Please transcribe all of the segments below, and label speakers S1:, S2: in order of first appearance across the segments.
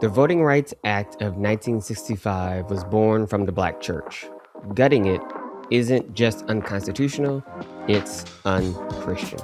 S1: The Voting Rights Act of 1965 was born from the Black church. Gutting it isn't just unconstitutional, it's unchristian.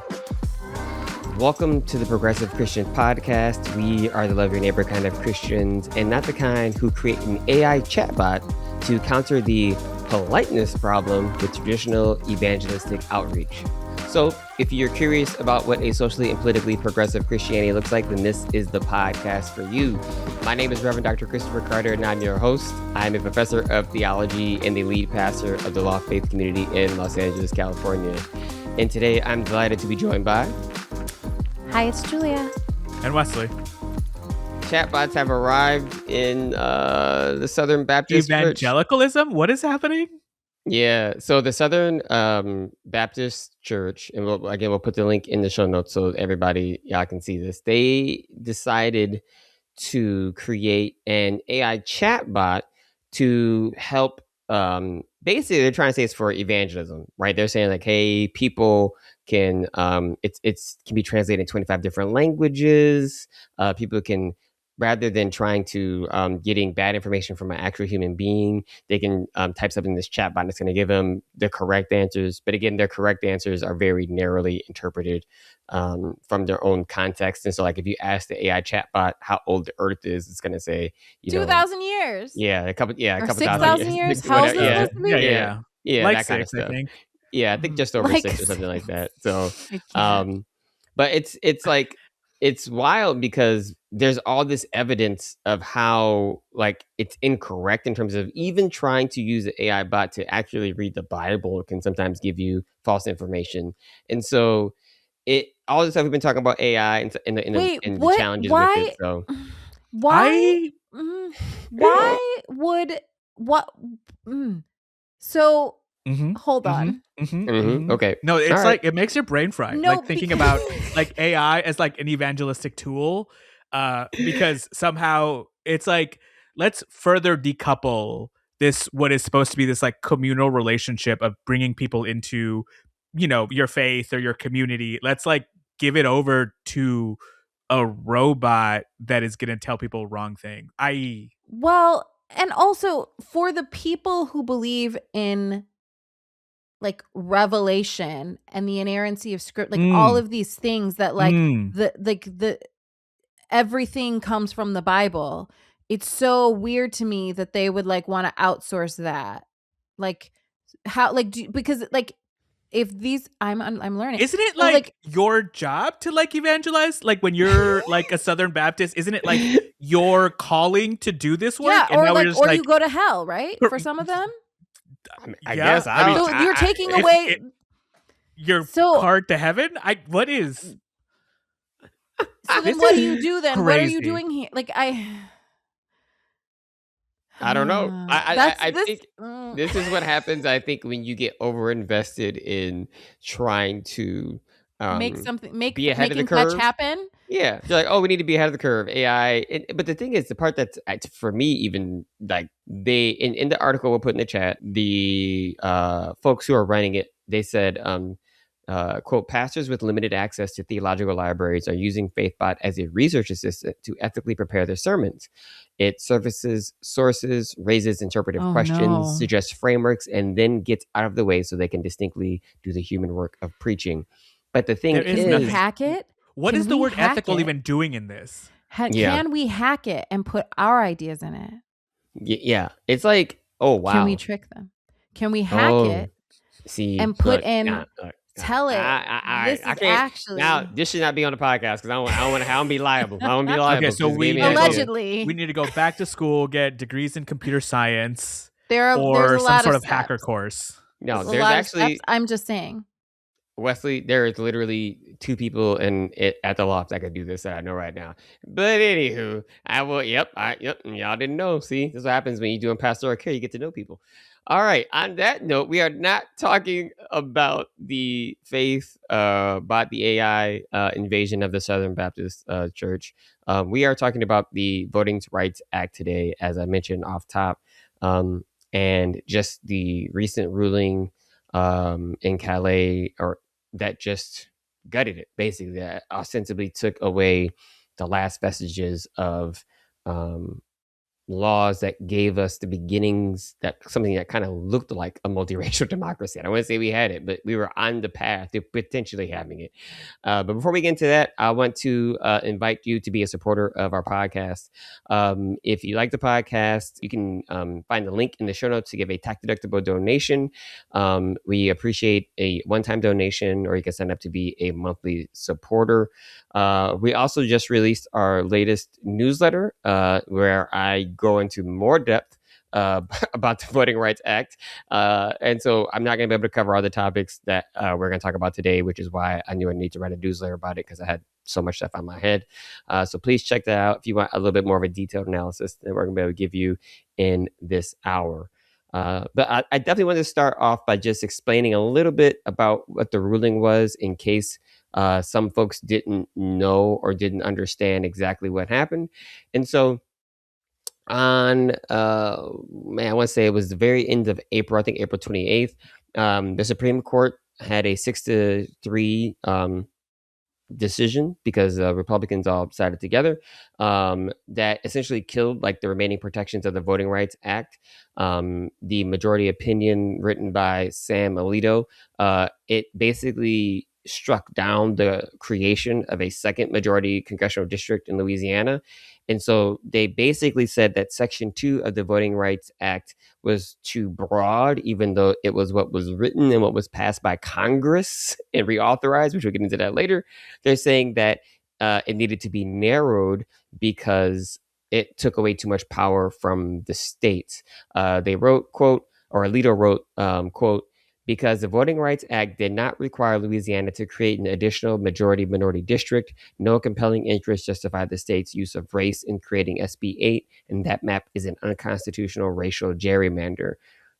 S1: Welcome to the Progressive Christian Podcast. We are the love your neighbor kind of Christians, and not the kind who create an AI chatbot to counter the politeness problem with traditional evangelistic outreach. So if you're curious about what a socially and politically progressive Christianity looks like, then this is the podcast for you. My name is Reverend Dr. Christopher Carter, and I'm your host. I'm a professor of theology and the lead pastor of the Law Faith community in Los Angeles, California. And today I'm delighted to be joined by...
S2: Hi, it's Julia.
S3: And Westley.
S1: Chatbots have arrived in the Southern Baptist
S3: Evangelicalism?
S1: Church.
S3: What is happening?
S1: Yeah, so the Southern Baptist Church, and we'll put the link in the show notes so y'all can see this. They decided to create an AI chatbot to help. Basically, they're trying to say it's for evangelism, right? They're saying like, hey, people can it's can be translated in 25 different languages. People can, rather than trying to getting bad information from an actual human being, they can type something in this chatbot that's going to give them the correct answers. But again, their correct answers are very narrowly interpreted from their own context. And so, like, if you ask the AI chatbot how old the Earth is, it's going to say
S2: 2,000 years.
S1: Yeah, a couple
S2: 6,000 years. How old is it supposed to be?
S1: Yeah,
S3: like
S1: that kind of
S3: 6,
S1: stuff.
S3: I think.
S1: Yeah, I think just over
S2: Like
S1: 6 or something like that. So,
S2: I
S1: but it's like, it's wild because there's all this evidence of how, like, it's incorrect in terms of even trying to use the AI bot to actually read the Bible can sometimes give you false information. And so all this stuff we've been talking about AI and the challenges with it. So
S2: why would what? So hold on.
S1: Okay.
S3: No, it's
S1: All
S3: like
S1: right.
S3: it makes your brain fry.
S2: No,
S3: like thinking about like AI as like an evangelistic tool, because somehow it's like, let's further decouple this, what is supposed to be this like communal relationship of bringing people into, your faith or your community. Let's like give it over to a robot that is going to tell people wrong thing.
S2: Well, and also for the people who believe in like revelation and the inerrancy of script, like all of these things that like the everything comes from the Bible. It's so weird to me that they would like want to outsource that. Like how, like, because like if these, I'm learning.
S3: Isn't it
S2: So,
S3: like your job to like evangelize? Like when you're like a Southern Baptist, isn't it like your calling to do this work?
S2: yeah,
S3: And
S2: or
S3: now
S2: like,
S3: we're
S2: or you go to hell, right? For some of them.
S1: I guess.
S2: So you're taking away
S3: your
S2: So-
S3: card to heaven. What is?
S2: So then
S3: This
S2: what do
S3: is
S2: you do then? What are you
S3: crazy.
S2: doing here? Like
S1: I don't know. I think
S2: mm.
S1: this is what happens, I think, when you get overinvested in trying to be ahead of the curve.
S2: Much happen.
S1: Yeah, you're like, oh, we need to be ahead of the curve. AI, but the thing is, the part that's for me, even like they in the article we'll put in the chat, the folks who are running it, they said, quote, pastors with limited access to theological libraries are using FaithBot as a research assistant to ethically prepare their sermons. It surfaces sources, raises interpretive questions, suggests frameworks, and then gets out of the way so they can distinctly do the human work of preaching. But the thing is,
S2: can we hack it?
S3: What
S2: Can
S3: is the
S2: we
S3: word
S2: hack
S3: ethical
S2: it?
S3: even doing in this?
S2: Can we hack it and put our ideas in it?
S1: Yeah, it's like, oh wow,
S2: Can we trick them? Can we hack it?
S1: See,
S2: and put
S1: look,
S2: in. Tell it.
S1: I can't, actually. Now, this should not be on the podcast because I don't want to be liable. I don't want to be liable.
S3: Okay, so we
S2: allegedly
S3: we need to go back to school, get degrees in computer science,
S2: there's
S3: or
S2: a
S3: some
S2: lot
S3: sort
S2: of
S3: of hacker course.
S1: No,
S2: there's
S1: there's actually.
S2: Steps. I'm just saying.
S1: Wesley, there is literally 2 people at the loft that could do this that I know right now. But anywho, I will. Yep. Y'all didn't know. See, this is what happens when you're doing pastoral care. You get to know people. All right. On that note, we are not talking about the faith, but the AI invasion of the Southern Baptist Church. We are talking about the Voting Rights Act today, as I mentioned off top, and just the recent ruling in Callais, or that just gutted it, basically, that ostensibly took away the last vestiges of laws that gave us the beginnings, that something that kind of looked like a multiracial democracy. I don't want to say we had it, but we were on the path to potentially having it. But before we get into that, I want to invite you to be a supporter of our podcast. If you like the podcast, you can find the link in the show notes to give a tax-deductible donation. We appreciate a one-time donation, or you can sign up to be a monthly supporter. We also just released our latest newsletter where I go into more depth about the Voting Rights Act. And so I'm not going to be able to cover all the topics that we're going to talk about today, which is why I knew I need to write a newsletter about it, because I had so much stuff on my head. So please check that out if you want a little bit more of a detailed analysis that we're going to be able to give you in this hour. But I definitely want to start off by just explaining a little bit about what the ruling was, in case some folks didn't know or didn't understand exactly what happened. And so on, I want to say it was the very end of April, I think April 28th, the Supreme Court had a 6-3 decision, because Republicans all sided together, that essentially killed like the remaining protections of the Voting Rights Act. The majority opinion, written by Sam Alito, it basically struck down the creation of a second majority congressional district in Louisiana. And so they basically said that Section 2 of the Voting Rights Act was too broad, even though it was what was written and what was passed by Congress and reauthorized, which we'll get into that later. They're saying that it needed to be narrowed because it took away too much power from the states. They wrote, quote, or Alito wrote, quote, because the Voting Rights Act did not require Louisiana to create an additional majority-minority district, no compelling interest justified the state's use of race in creating SB 8, and that map is an unconstitutional racial gerrymander.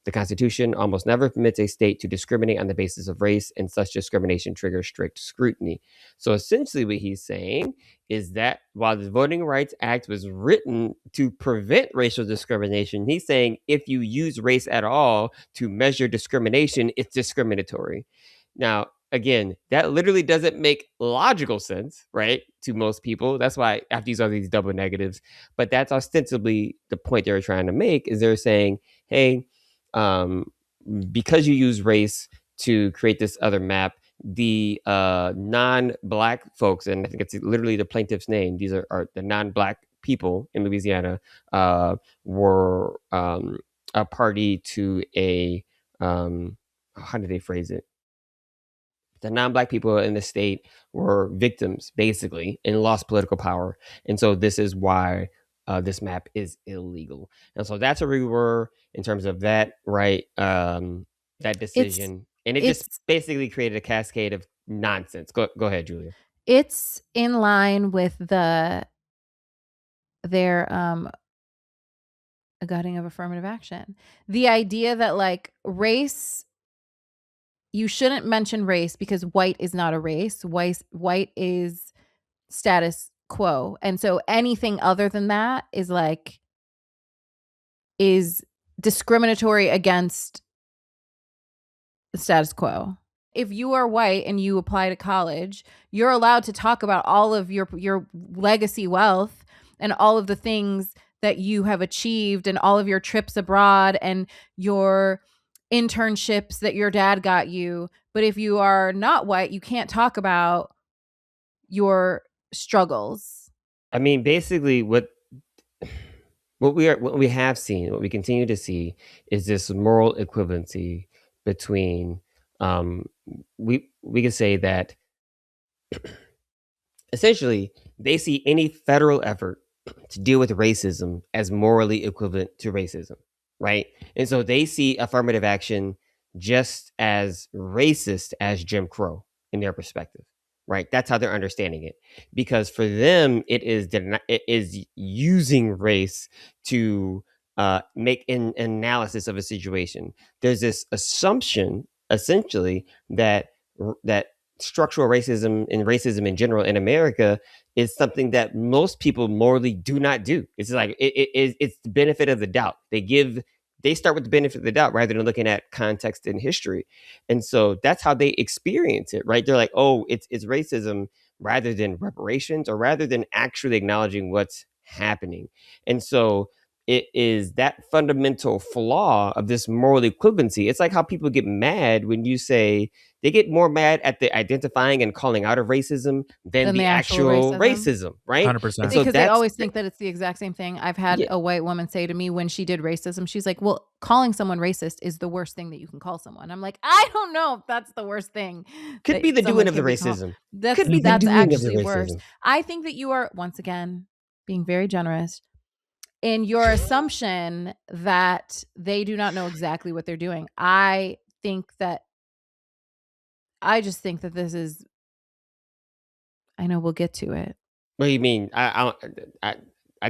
S1: The Constitution almost never permits a state to discriminate on the basis of race, and such discrimination triggers strict scrutiny. So essentially what he's saying is that while the Voting Rights Act was written to prevent racial discrimination, he's saying if you use race at all to measure discrimination, it's discriminatory. Now, again, that literally doesn't make logical sense, right, to most people. That's why I have to use all these double negatives. But that's ostensibly the point they were trying to make, is they're saying, hey, because you use race to create this other map, the non-Black folks, and I think it's literally the plaintiff's name, these are the non-Black people in Louisiana, were a party to a, how did they phrase it? The non-Black people in the state were victims, basically, and lost political power. And so this is why this map is illegal. And so that's where we were in terms of that, right? That decision. And it just basically created a cascade of nonsense. Go ahead, Julia.
S2: It's in line with their gutting of affirmative action. The idea that like race, you shouldn't mention race because white is not a race. White is status quo. And so anything other than that is discriminatory against the status quo. If you are white and you apply to college, you're allowed to talk about all of your legacy wealth and all of the things that you have achieved and all of your trips abroad and your internships that your dad got you. But if you are not white, you can't talk about your struggles.
S1: I mean, basically what we have seen, what we continue to see, is this moral equivalency between we can say that essentially they see any federal effort to deal with racism as morally equivalent to racism, right? And so they see affirmative action just as racist as Jim Crow in their perspective, right? That's how they're understanding it, because for them it is using race to make an analysis of a situation. There's this assumption, essentially, that structural racism and racism in general in America is something that most people morally do not do. It's like it's the benefit of the doubt. They start with the benefit of the doubt rather than looking at context and history. And so that's how they experience it, right? They're like, oh, it's racism, rather than reparations, or rather than actually acknowledging what's happening. And so it is that fundamental flaw of this moral equivalency. It's like how people get mad when you say, they get more mad at the identifying and calling out of racism than the actual racism, right?
S3: 100%.
S1: And so
S2: Because they always think that it's the exact same thing. I've had a white woman say to me when she did racism, she's like, well, calling someone racist is the worst thing that you can call someone. I'm like, I don't know if that's the worst thing.
S1: Could be the doing of the racism.
S2: That's actually worse. I think that you are, once again, being very generous in your assumption that they do not know exactly what they're doing. I just think that this is, I know we'll get to it.
S1: What do you mean? I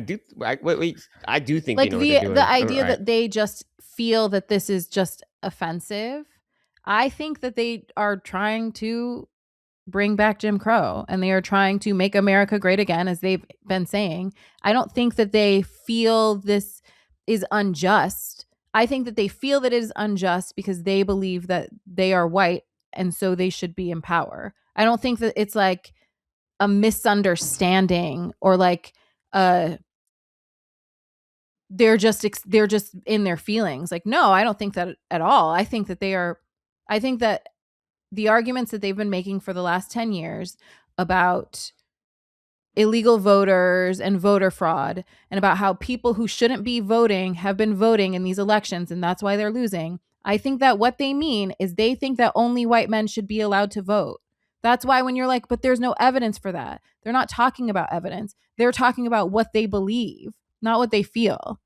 S1: do think
S2: like
S1: they know what they're doing.
S2: The idea that they just feel that this is just offensive. I think that they are trying to bring back Jim Crow and they are trying to make America great again, as they've been saying. I don't think that they feel this is unjust. I think that they feel that it is unjust because they believe that they are white and so they should be in power. I don't think that it's like a misunderstanding or like they're just in their feelings. Like, no, I don't think that at all. I think that the arguments that they've been making for the last 10 years about illegal voters and voter fraud and about how people who shouldn't be voting have been voting in these elections and that's why they're losing. I think that what they mean is they think that only white men should be allowed to vote. That's why when you're like, but there's no evidence for that. They're not talking about evidence. They're talking about what they believe, not what they feel.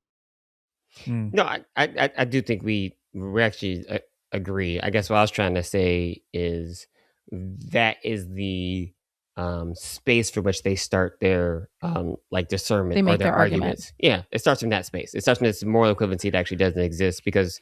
S1: No, I do think we actually agree. I guess what I was trying to say is that is the space for which they start their like discernment or their arguments. Yeah, it starts from that space. It starts from this moral equivalency that actually doesn't exist because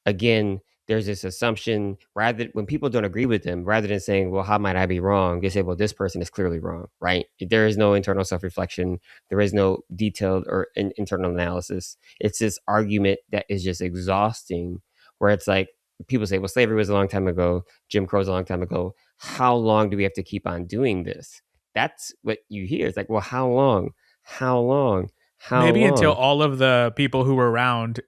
S1: again, there's this assumption when people don't agree with them, rather than saying, well, how might I be wrong? They say, well, this person is clearly wrong, right? There is no internal self-reflection. There is no detailed or internal analysis. It's this argument that is just exhausting, where it's like, people say, well, slavery was a long time ago. Jim Crow was a long time ago. How long do we have to keep on doing this? That's what you hear. It's like, well, how long? How long?
S3: Maybe until all of the people who were around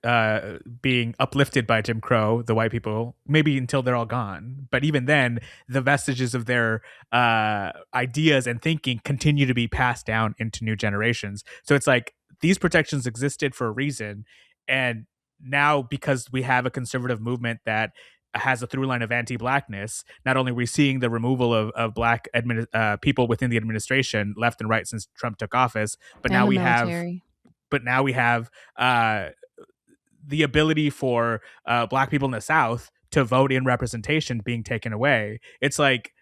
S3: being uplifted by Jim Crow, the white people, maybe until they're all gone. But even then, the vestiges of their ideas and thinking continue to be passed down into new generations. So it's like these protections existed for a reason. And now, because we have a conservative movement that has a through line of anti-blackness, not only are we seeing the removal of black people within the administration, left and right, since Trump took office, but now we have the ability for black people in the South to vote in representation being taken away. It's like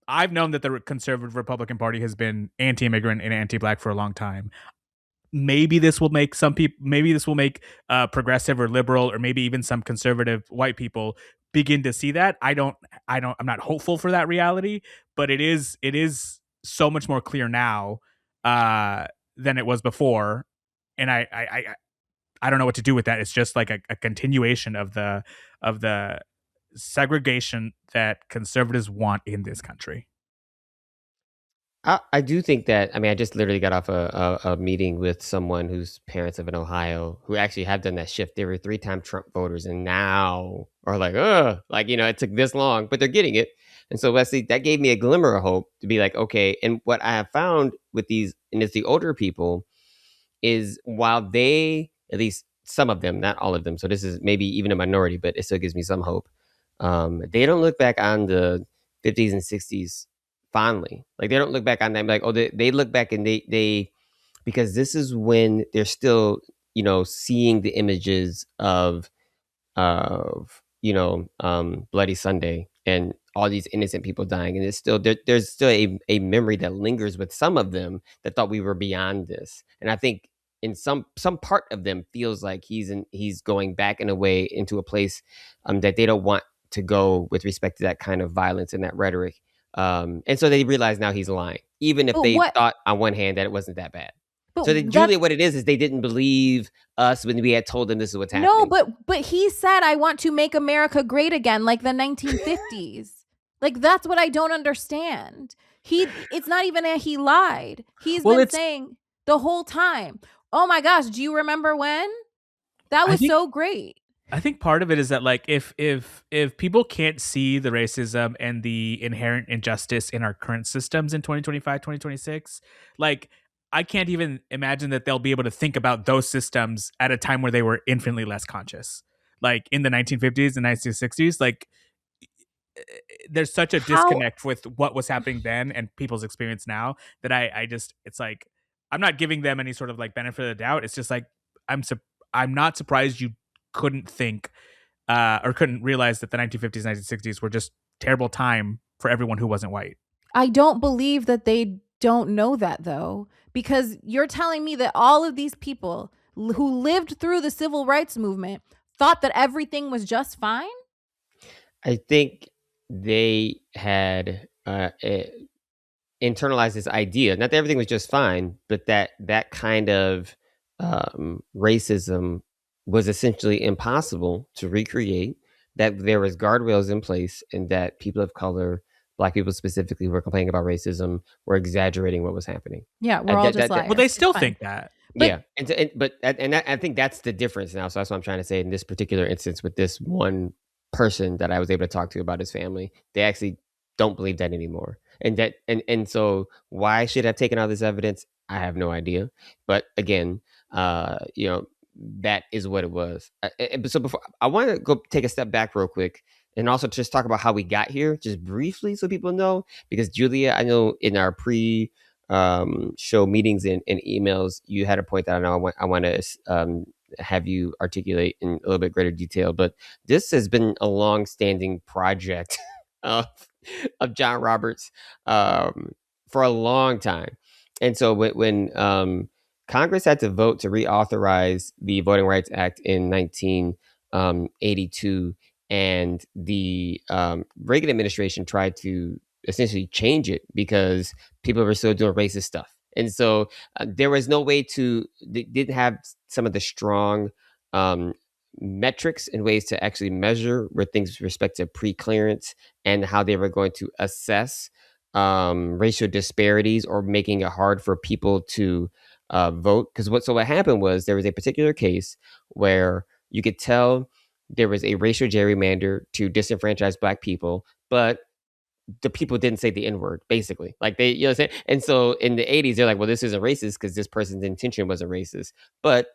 S3: I've known that the conservative Republican Party has been anti-immigrant and anti-black for a long time. Maybe this will make progressive or liberal or maybe even some conservative white people begin to see that. I'm not hopeful for that reality, but it is so much more clear now than it was before. And I don't know what to do with that. It's just like a continuation of the segregation that conservatives want in this country.
S1: I do think that, I mean, I just literally got off a meeting with someone whose parents live in Ohio who actually have done that shift. They were 3-time Trump voters and now are like, it took this long, but they're getting it. And so, Westley, that gave me a glimmer of hope to be like, okay. And what I have found with these, and it's the older people, is while they, at least some of them, not all of them, so this is maybe even a minority, but it still gives me some hope. They don't look back on the 50s and 60s fondly. Like, they don't look back on them like, oh, they look back and they because this is when they're still, seeing the images of Bloody Sunday and all these innocent people dying. And it's still, there's still a memory that lingers with some of them that thought we were beyond this. And I think in some part of them feels like he's going back in a way into a place that they don't want to go with respect to that kind of violence and that rhetoric. And so they realize now he's lying, even if they thought on one hand that it wasn't that bad. But so Julia, what it is they didn't believe us when we had told them this is what's happening.
S2: No, but he said, I want to make America great again, like the 1950s. Like, that's what I don't understand. It's not even that he lied. He's been saying the whole time, oh my gosh, do you remember when? That was so great.
S3: I think part of it is that, like, if people can't see the racism and the inherent injustice in our current systems in 2025, 2026, like, I can't even imagine that they'll be able to think about those systems at a time where they were infinitely less conscious. Like in the 1950s and 1960s, like, there's such a disconnect with what was happening then and people's experience now that I just, it's like, I'm not giving them any sort of like benefit of the doubt. It's just like, I'm not surprised you couldn't think or couldn't realize that the 1950s, 1960s were just terrible time for everyone who wasn't white.
S2: I don't believe that they don't know that, though, because you're telling me that all of these people who lived through the civil rights movement thought that everything was just fine?
S1: I think they had internalized this idea, not that everything was just fine, but that kind of racism was essentially impossible to recreate, that there was guardrails in place, and that people of color, Black people specifically, who were complaining about racism, were exaggerating what was happening.
S2: Yeah, we're all just liars.
S3: Well, they still think that.
S1: But, I think that's the difference now. So that's what I'm trying to say in this particular instance with this one person that I was able to talk to about his family. They actually don't believe that anymore. And so why should I have taken all this evidence? I have no idea. But again, that is what it was. So before, I want to go take a step back real quick and also just talk about how we got here, just briefly, so people know. Because Julia, I know in our show meetings and emails, you had a point that I know I want to have you articulate in a little bit greater detail. But this has been a long-standing project of John Roberts for a long time. And so when Congress had to vote to reauthorize the Voting Rights Act in 1982, and the Reagan administration tried to essentially change it because people were still doing racist stuff. And so there was no way they didn't have some of the strong metrics and ways to actually measure with things with respect to pre-clearance and how they were going to assess racial disparities or making it hard for people to vote. Because what happened was there was a particular case where you could tell there was a racial gerrymander to disenfranchise Black people, but the people didn't say the N-word, basically. Like they, you know what I'm saying? And so in the 80s, they're like, well, this isn't racist because this person's intention wasn't racist. But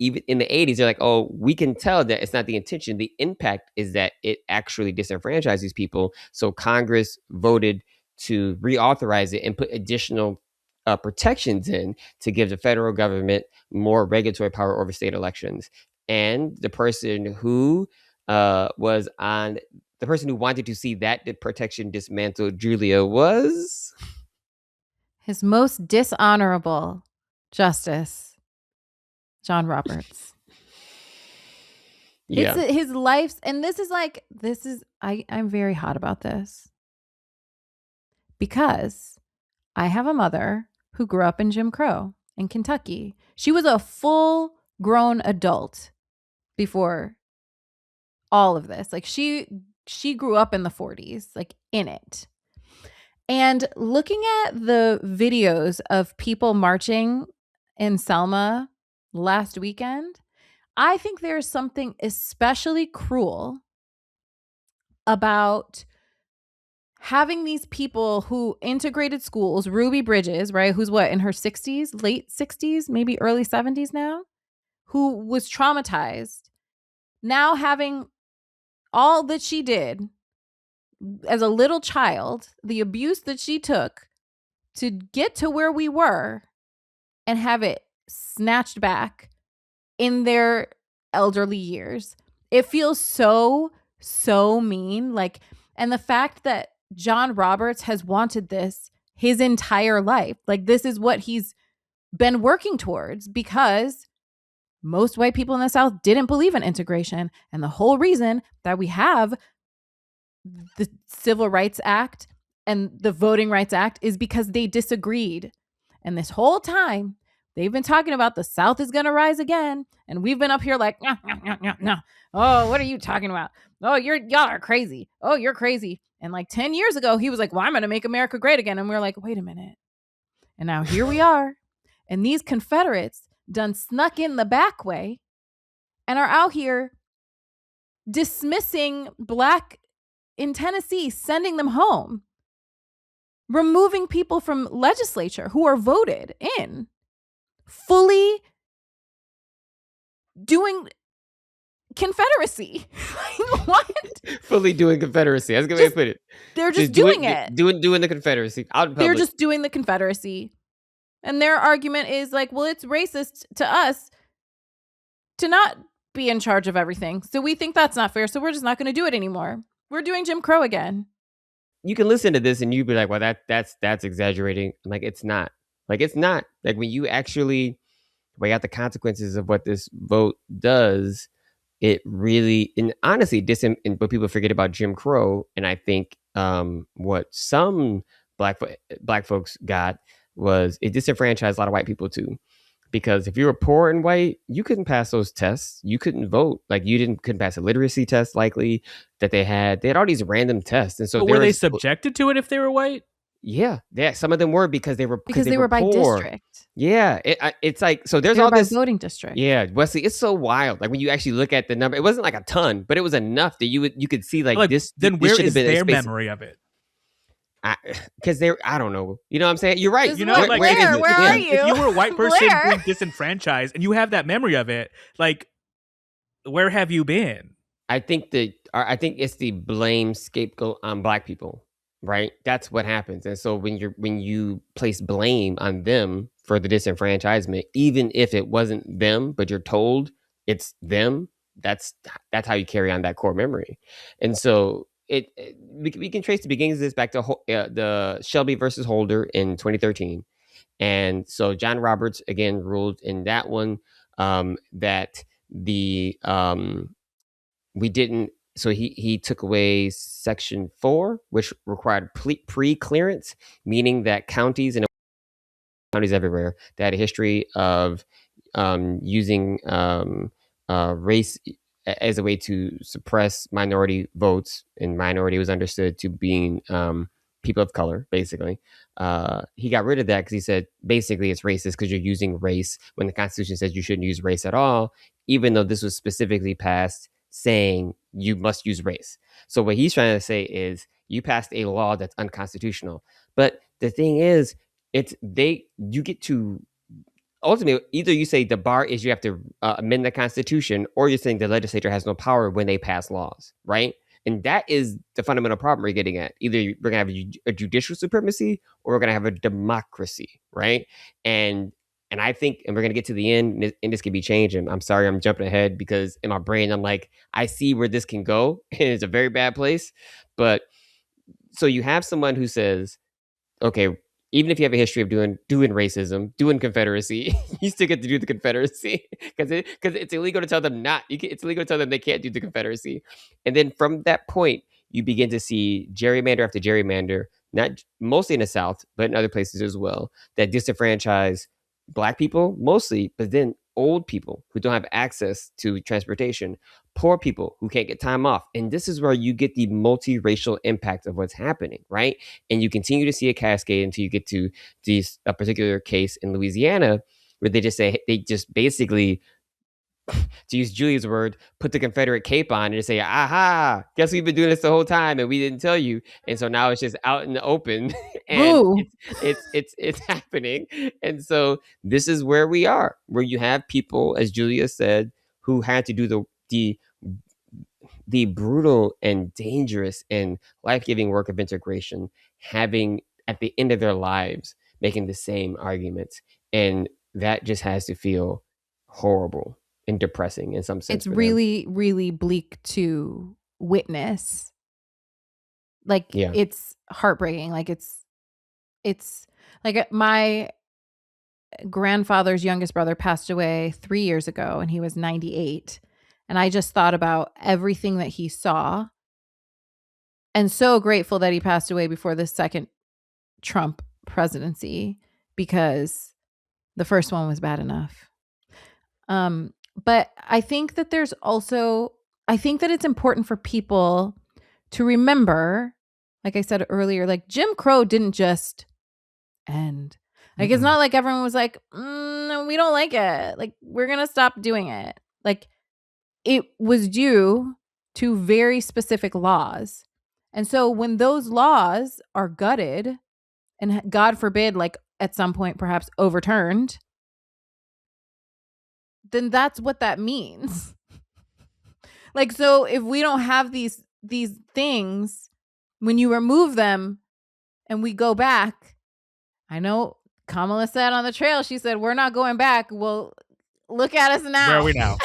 S1: even in the 80s, they're like, oh, we can tell that it's not the intention. The impact is that it actually disenfranchises people. So Congress voted to reauthorize it and put additional protections in to give the federal government more regulatory power over state elections. And the person who the person who wanted to see that protection dismantled, Julia, was
S2: his most dishonorable justice, John Roberts.
S1: Yeah.
S2: It's his life's, and I'm very hot about this because I have a mother who grew up in Jim Crow in Kentucky. She was a full-grown adult before all of this. Like she grew up in the 40s, like in it. And looking at the videos of people marching in Selma last weekend, I think there's something especially cruel about having these people who integrated schools, Ruby Bridges, right, who's what, in her 60s, late 60s, maybe early 70s now, who was traumatized, now having all that she did as a little child, the abuse that she took to get to where we were, and have it snatched back in their elderly years. It feels so mean. Like, and the fact that John Roberts has wanted this his entire life, like this is what he's been working towards, because most white people in the South didn't believe in integration. And the whole reason that we have the Civil Rights Act and the Voting Rights Act is because they disagreed. And this whole time, they've been talking about the South is going to rise again. And we've been up here like, no. Oh, what are you talking about? Oh, y'all are crazy. Oh, you're crazy. And like 10 years ago, he was like, well, I'm going to make America great again. And we were like, wait a minute. And now here we are. And these Confederates done snuck in the back way and are out here dismissing Black in Tennessee, sending them home, removing people from legislature who are voted in, fully doing Confederacy. What?
S1: Fully doing Confederacy. That's a good way to put it.
S2: They're just doing it.
S1: Doing the Confederacy. Out in public.
S2: They're just doing the Confederacy. And their argument is like, well, it's racist to us to not be in charge of everything. So we think that's not fair. So we're just not going to do it anymore. We're doing Jim Crow again.
S1: You can listen to this and you'd be like, well, that's exaggerating. I'm like, it's not. Like, it's not. Like, when you actually weigh out the consequences of what this vote does, it really, and honestly, but people forget about Jim Crow. And I think what some black folks got was it disenfranchised a lot of white people too. Because if you were poor and white, you couldn't pass those tests. You couldn't vote. Like, couldn't pass a literacy test likely that they had. They had all these random tests. And so
S3: were they subjected to it if they were white?
S1: Yeah. Some of them were because they were
S2: by
S1: poor.
S2: district.
S1: Yeah. It's like, so there's all this
S2: voting district.
S1: Yeah. Wesley, it's so wild. Like, when you actually look at the number, it wasn't like a ton, but it was enough that you could see like this.
S3: Then where is their memory of it?
S1: Because I don't know. You know what I'm saying? You're right.
S2: You know, like, where are you?
S3: If you were a white person being disenfranchised and you have that memory of it, like, where have you been? I think it's the blame scapegoat on Black people, right? That's what happens. And so when you place blame on them for the disenfranchisement, even if it wasn't them, but you're told it's them, that's how you carry on that core memory. And so we can trace the beginnings of this back to the Shelby versus Holder in 2013. And so John Roberts again ruled in that one that the we didn't. So he took away Section 4, which required pre-clearance, meaning that counties everywhere that had a history of using race as a way to suppress minority votes, and minority was understood to being people of color, basically. He got rid of that because he said, basically, it's racist because you're using race when the Constitution says you shouldn't use race at all, even though this was specifically passed saying you must use race. So what he's trying to say is you passed a law that's unconstitutional. But the thing is, you get to ultimately, either you say the bar is you have to amend the Constitution, or you're saying the legislature has no power when they pass laws, right? And that is the fundamental problem we're getting at. Either we're going to have a judicial supremacy, or we're going to have a democracy, right? And I think, and we're going to get to the end, and this can be changed. And I'm sorry, I'm jumping ahead because in my brain, I'm like, I see where this can go. And it's a very bad place. But so you have someone who says, okay, even if you have a history of doing racism, doing Confederacy, you still get to do the Confederacy because it's illegal to tell them it's illegal to tell them they can't do the Confederacy. And then from that point, you begin to see gerrymander after gerrymander, not mostly in the South, but in other places as well, that disenfranchise Black people mostly, but then old people who don't have access to transportation, poor people who can't get time off. And this is where you get the multiracial impact of what's happening, right? And you continue to see a cascade until you get to a particular case in Louisiana where they just basically, to use Julia's word, put the Confederate cape on and just say, aha, guess we've been doing this the whole time and we didn't tell you. And so now it's just out in the open and it's happening. And so this is where we are, where you have people, as Julia said, who had to do the brutal and dangerous and life-giving work of integration, having at the end of their lives, making the same arguments. And that just has to feel horrible and depressing in some sense.
S2: It's really, really bleak to witness. Like, it's heartbreaking. Like, it's like my grandfather's youngest brother passed away 3 years ago and he was 98. And I just thought about everything that he saw and so grateful that he passed away before the second Trump presidency, because the first one was bad enough. But I think that I think that it's important for people to remember like I said earlier, like Jim Crow didn't just end. Like, it's not like everyone was like, we don't like it. Like, we're going to stop doing it. Like, it was due to very specific laws. And so when those laws are gutted and God forbid, like at some point perhaps overturned, then that's what that means. Like, so if we don't have these things, when you remove them and we go back, I know Kamala said on the trail, she said, we're not going back. Well, look at us now.
S3: Where are we now?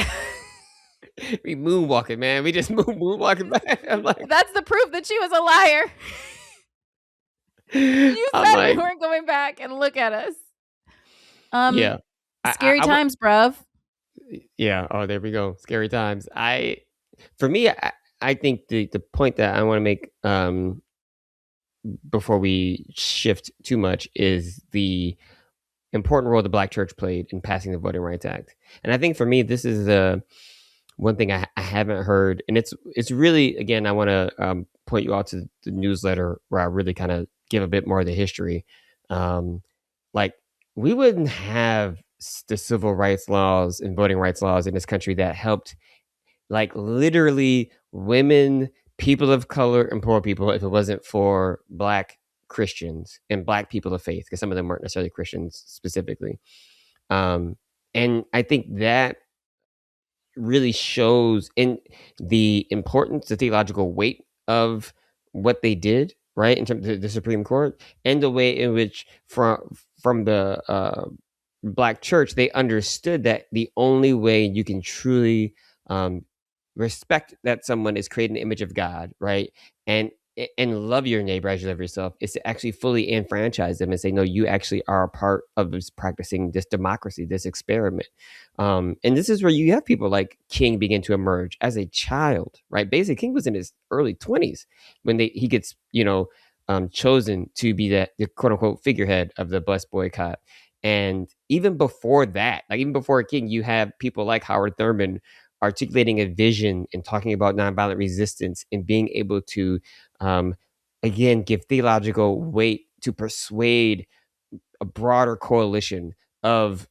S1: We moonwalking, man. We just moonwalking back. I'm like,
S2: that's the proof that she was a liar. You said we weren't going back, and look at us.
S1: Yeah.
S2: Scary times, bruv.
S1: Yeah. Oh, there we go. Scary times. For me, I think the point that I want to make before we shift too much is the important role the Black church played in passing the Voting Rights Act. And I think for me, this is one thing I haven't heard. And it's really, again, I want to point you all to the newsletter where I really kind of give a bit more of the history. Like, we wouldn't have the civil rights laws and voting rights laws in this country that helped, like, literally women, people of color, and poor people if it wasn't for Black Christians and Black people of faith, because some of them weren't necessarily Christians specifically. And I think that really shows in the importance, the theological weight of what they did, right, in terms of the Supreme Court, and the way in which from the Black church, they understood that the only way you can truly respect that someone is created in the image of God, right, and love your neighbor as you love yourself, is to actually fully enfranchise them and say, no, you actually are a part of this, practicing this democracy, this experiment. And this is where you have people like King begin to emerge as a child, right? Basically, King was in his early 20s when he gets, chosen to be the quote unquote figurehead of the bus boycott. And even before that, like even before King, you have people like Howard Thurman articulating a vision and talking about nonviolent resistance and being able to, again, give theological weight to persuade a broader coalition of,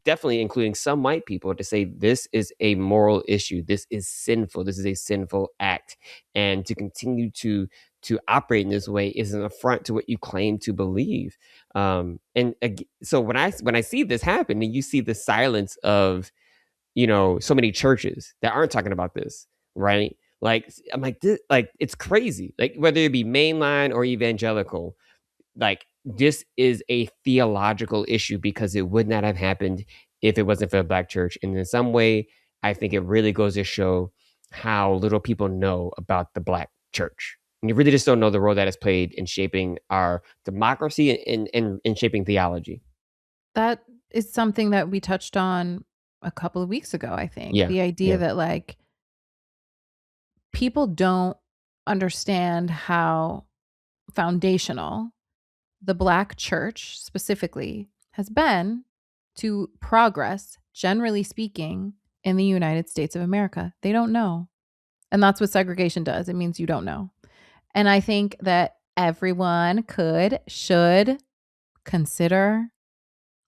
S1: definitely including some white people, to say this is a moral issue, this is sinful, this is a sinful act, and to continue to operate in this way is an affront to what you claim to believe. So when I see this happen, and you see the silence of so many churches that aren't talking about this, right? Like, I'm like, this, like, it's crazy. Like, whether it be mainline or evangelical, like, this is a theological issue because it would not have happened if it wasn't for the Black church. And in some way, I think it really goes to show how little people know about the Black church. And you really just don't know the role that it's played in shaping our democracy and in shaping theology.
S2: That is something that we touched on a couple of weeks ago, I think.
S1: Yeah.
S2: The idea that, like, people don't understand how foundational the Black church specifically has been to progress, generally speaking, in the United States of America. They don't know. And that's what segregation does. It means you don't know. And I think that everyone should consider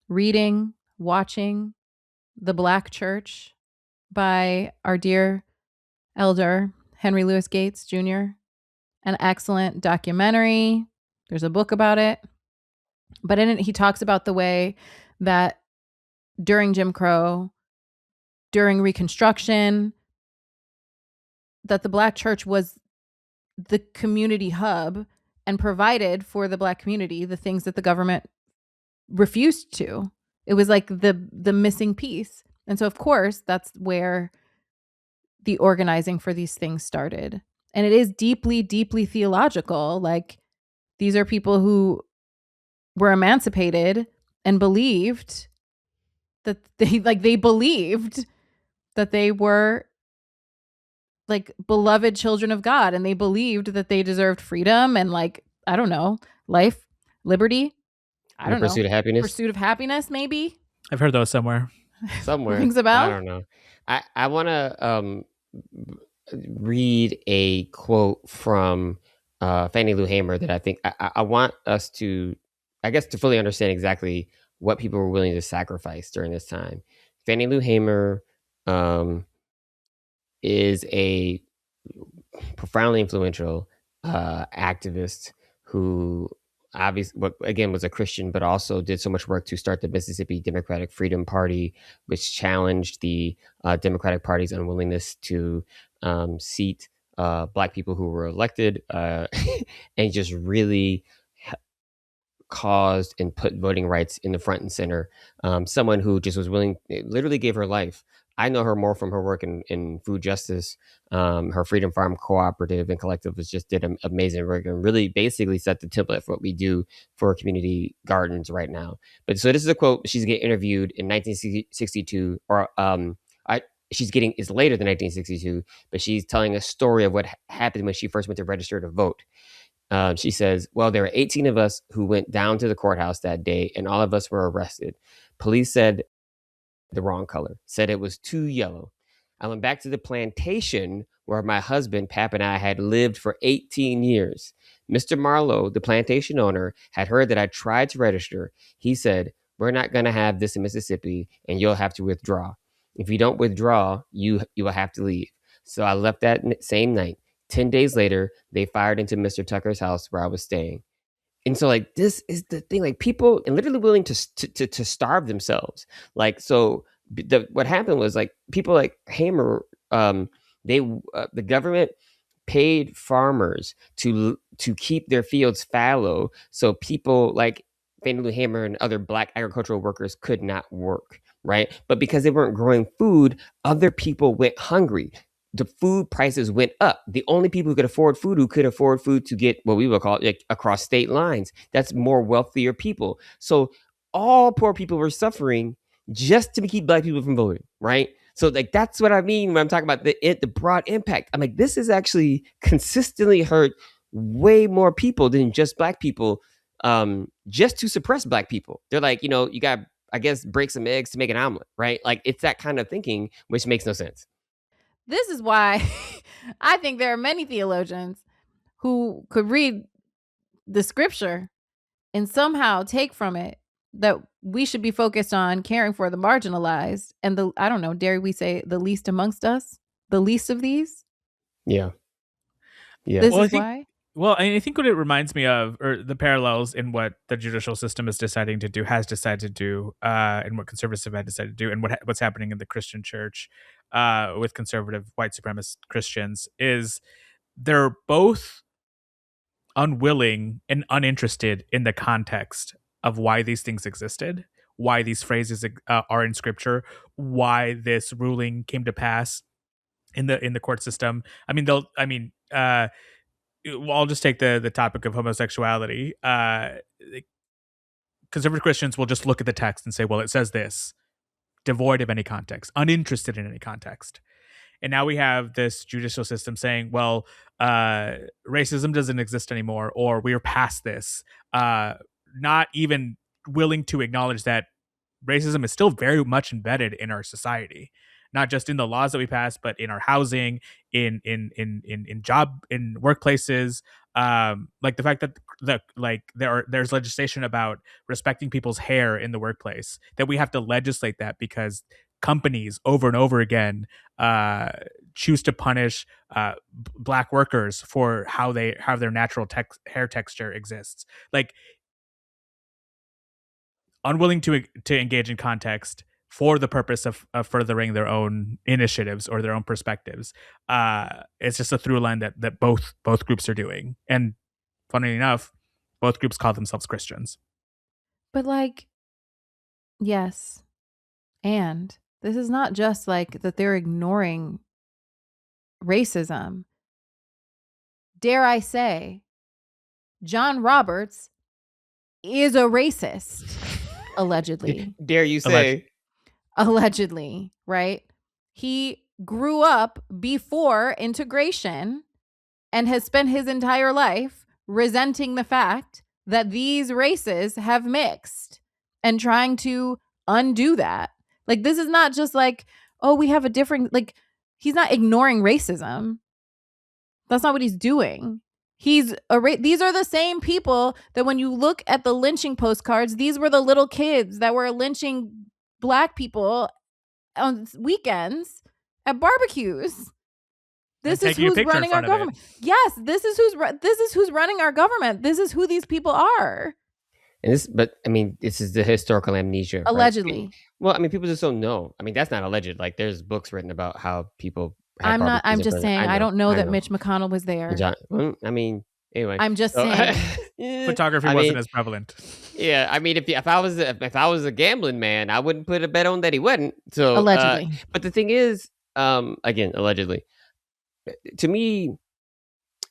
S2: reading, watching The Black Church by our dear elder Henry Louis Gates Jr. An excellent documentary. There's a book about it. But in it, he talks about the way that during Jim Crow, during Reconstruction, that the Black church was the community hub and provided for the Black community the things that the government refused to. It was like the missing piece. And so, of course, that's where the organizing for these things started. And it is deeply, deeply theological. Like, these are people who were emancipated and believed that they believed that they were, like, beloved children of God, and they believed that they deserved freedom and, like, I don't know, life, liberty. I don't know.
S1: Pursuit of happiness.
S2: Pursuit of happiness, maybe.
S3: I've heard those somewhere.
S2: Rings a bell?
S1: I don't know. I want to read a quote from Fannie Lou Hamer that I think I want us to, I guess, to fully understand exactly what people were willing to sacrifice during this time. Fannie Lou Hamer is a profoundly influential activist who obviously, again, was a Christian, but also did so much work to start the Mississippi Democratic Freedom Party, which challenged the Democratic Party's unwillingness to seat Black people who were elected, and just really caused and put voting rights in the front and center. Someone who just was willing, literally gave her life. I know her more from her work in food justice. Her Freedom Farm Cooperative and Collective was just did amazing work and really basically set the template for what we do for community gardens right now. But so this is a quote. She's getting interviewed in 1962, or she's getting is later than 1962, but she's telling a story of what happened when she first went to register to vote. She says, well, there were 18 of us who went down to the courthouse that day, and all of us were arrested. Police said the wrong color, said it was too yellow. I went back to the plantation where my husband, Pap, and I had lived for 18 years. Mr. Marlowe, the plantation owner, had heard that I tried to register. He said, we're not going to have this in Mississippi, and you'll have to withdraw. If you don't withdraw, you will have to leave. So I left that same night. 10 days later, they fired into Mr. Tucker's house where I was staying. And so, like, this is the thing, like, people are literally willing to starve themselves. Like, so what happened was, like, people like Hamer, the government paid farmers to keep their fields fallow, so people like Fannie Lou Hamer and other Black agricultural workers could not work, right? But because they weren't growing food, other people went hungry. The food prices went up. The only people who could afford food to get what we would call, like, across state lines. That's more wealthier people. So all poor people were suffering just to keep Black people from voting, right? So, like, that's what I mean when I'm talking about the broad impact. I'm like, this has actually consistently hurt way more people than just Black people, just to suppress Black people. They're like, you got, I guess, break some eggs to make an omelet, right? Like, it's that kind of thinking, which makes no sense.
S2: This is why I think there are many theologians who could read the scripture and somehow take from it that we should be focused on caring for the marginalized and I don't know, dare we say the least amongst us, the least of these?
S1: Yeah.
S2: This is why.
S3: Well, I think what it reminds me of, or the parallels in what the judicial system has decided to do, and what conservatives have decided to do, and what's happening in the Christian church with conservative white supremacist Christians, is they're both unwilling and uninterested in the context of why these things existed, why these phrases are in scripture, why this ruling came to pass in the court system. I mean, I'll just take the topic of homosexuality. Conservative Christians will just look at the text and say, well, it says this, devoid of any context, uninterested in any context. And now we have this judicial system saying, well, racism doesn't exist anymore, or we are past this, not even willing to acknowledge that racism is still very much embedded in our society, not just in the laws that we pass, but in our housing, in workplaces. Like the fact that there's legislation about respecting people's hair in the workplace, that we have to legislate that because companies over and over again choose to punish Black workers for how their natural hair texture exists. Like, unwilling to engage in context for the purpose of furthering their own initiatives or their own perspectives. It's just a through line that both groups are doing. And funnily enough, both groups call themselves Christians.
S2: But, like, yes. And this is not just like that they're ignoring racism. Dare I say, John Roberts is a racist, allegedly.
S1: Dare you say?
S2: Allegedly, right? He grew up before integration and has spent his entire life resenting the fact that these races have mixed and trying to undo that. Like, this is not just like, oh, we have a different, like, he's not ignoring racism. That's not what he's doing. These are the same people that when you look at the lynching postcards, these were the little kids that were lynching Black people on weekends at barbecues. This is who's running our government. Yes, this is who's running our government. This is who these people are.
S1: And this is the historical amnesia.
S2: Allegedly.
S1: Right? Well, people just don't know. That's not alleged. Like, there's books written about how people.
S2: I'm just saying. I don't know that Mitch McConnell was there.
S1: Anyway.
S2: I'm just saying.
S3: Photography wasn't as prevalent.
S1: Yeah, if I was a gambling man, I wouldn't put a bet on that he wasn't. So
S2: allegedly.
S1: But the thing is, again, allegedly, to me,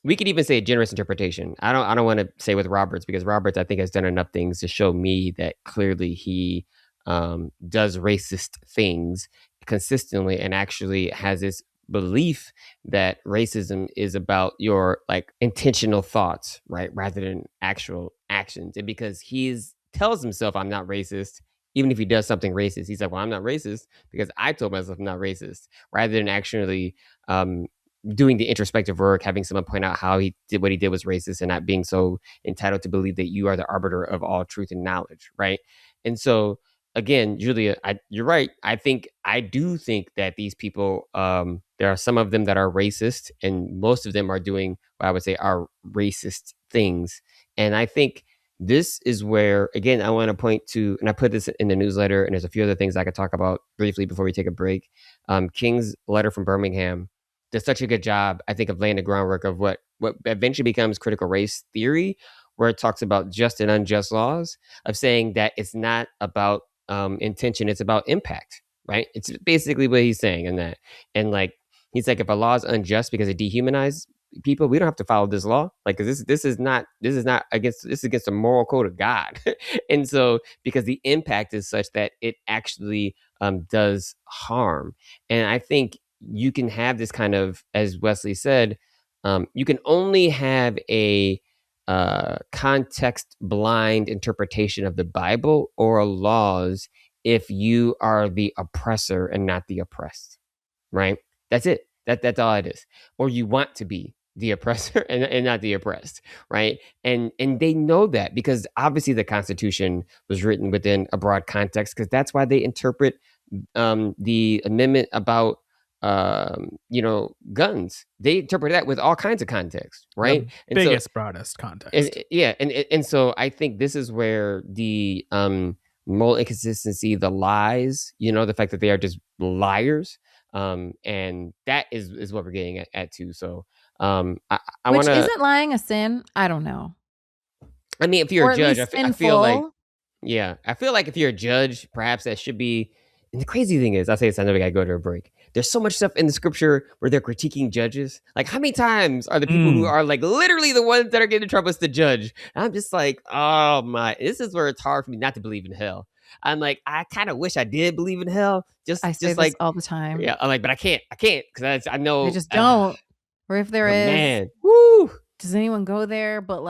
S1: we could even say a generous interpretation. I don't want to say with Roberts, because Roberts, I think, has done enough things to show me that clearly he does racist things consistently, and actually has this belief that racism is about your intentional thoughts, right, rather than actual actions. And because he tells himself, I'm not racist, even if he does something racist, he's like, well, I'm not racist because I told myself I'm not racist, rather than actually doing the introspective work, having someone point out how he did what he did was racist, and not being so entitled to believe that you are the arbiter of all truth and knowledge, right? And so, again, Julia, you're right. I do think that these people, there are some of them that are racist, and most of them are doing what I would say are racist things. And I think this is where, again, I want to point to, and I put this in the newsletter, and there's a few other things I could talk about briefly before we take a break. King's letter from Birmingham does such a good job, I think, of laying the groundwork of what eventually becomes critical race theory, where it talks about just and unjust laws, of saying that it's not about intention, it's about impact, right? It's basically what he's saying in that. And he's like, if a law is unjust because it dehumanizes people, we don't have to follow this law. Because this is against the moral code of God. And so, because the impact is such that it actually does harm. And I think you can have this kind of, as Westley said, you can only have a context blind interpretation of the Bible or laws if you are the oppressor and not the oppressed, right? That's it. That's all it is. Or you want to be the oppressor and not the oppressed, right? And they know that, because obviously the Constitution was written within a broad context, because that's why they interpret the amendment about guns. They interpret that with all kinds of context, right?
S3: The biggest, broadest context.
S1: And so I think this is where the moral inconsistency, the lies, the fact that they are just liars, and that is what we're getting at too. So
S2: which isn't lying a sin? I don't know.
S1: If you're a judge, I feel like, if you're a judge, perhaps that should be. And the crazy thing is, I say this, I know we gotta go to a break. There's so much stuff in the scripture where they're critiquing judges. Like, how many times are the people who are literally the ones that are getting in trouble as the judge? And I'm just like, oh my, this is where it's hard for me not to believe in hell. I'm like, I kind of wish I did believe in hell.
S2: I say this all the time.
S1: Yeah, I'm like, but I can't, because I know.
S2: I just don't. Or if there is,
S1: man, woo.
S2: Does anyone go there? But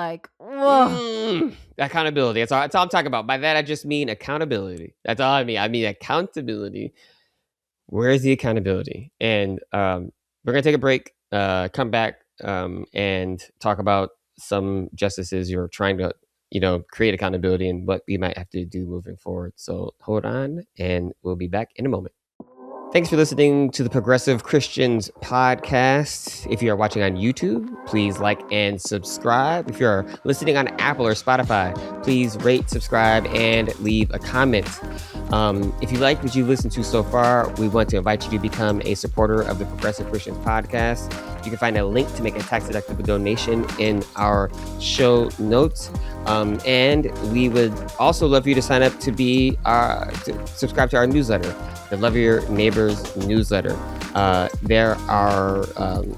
S1: accountability. That's all I'm talking about. By that, I just mean accountability. That's all I mean. I mean accountability. Where is the accountability? And we're gonna take a break. Come back and talk about some justices you're trying to, create accountability, and what we might have to do moving forward. So hold on, and we'll be back in a moment. Thanks for listening to the Progressive Christians podcast. If you are watching on YouTube, please like and subscribe. If you're listening on Apple or Spotify, please rate, subscribe, and leave a comment. If you like what you've listened to so far, we want to invite you to become a supporter of the Progressive Christians podcast. You can find a link to make a tax-deductible donation in our show notes. And we would also love for you to sign up to subscribe to our newsletter, the Love Your Neighbors newsletter. There are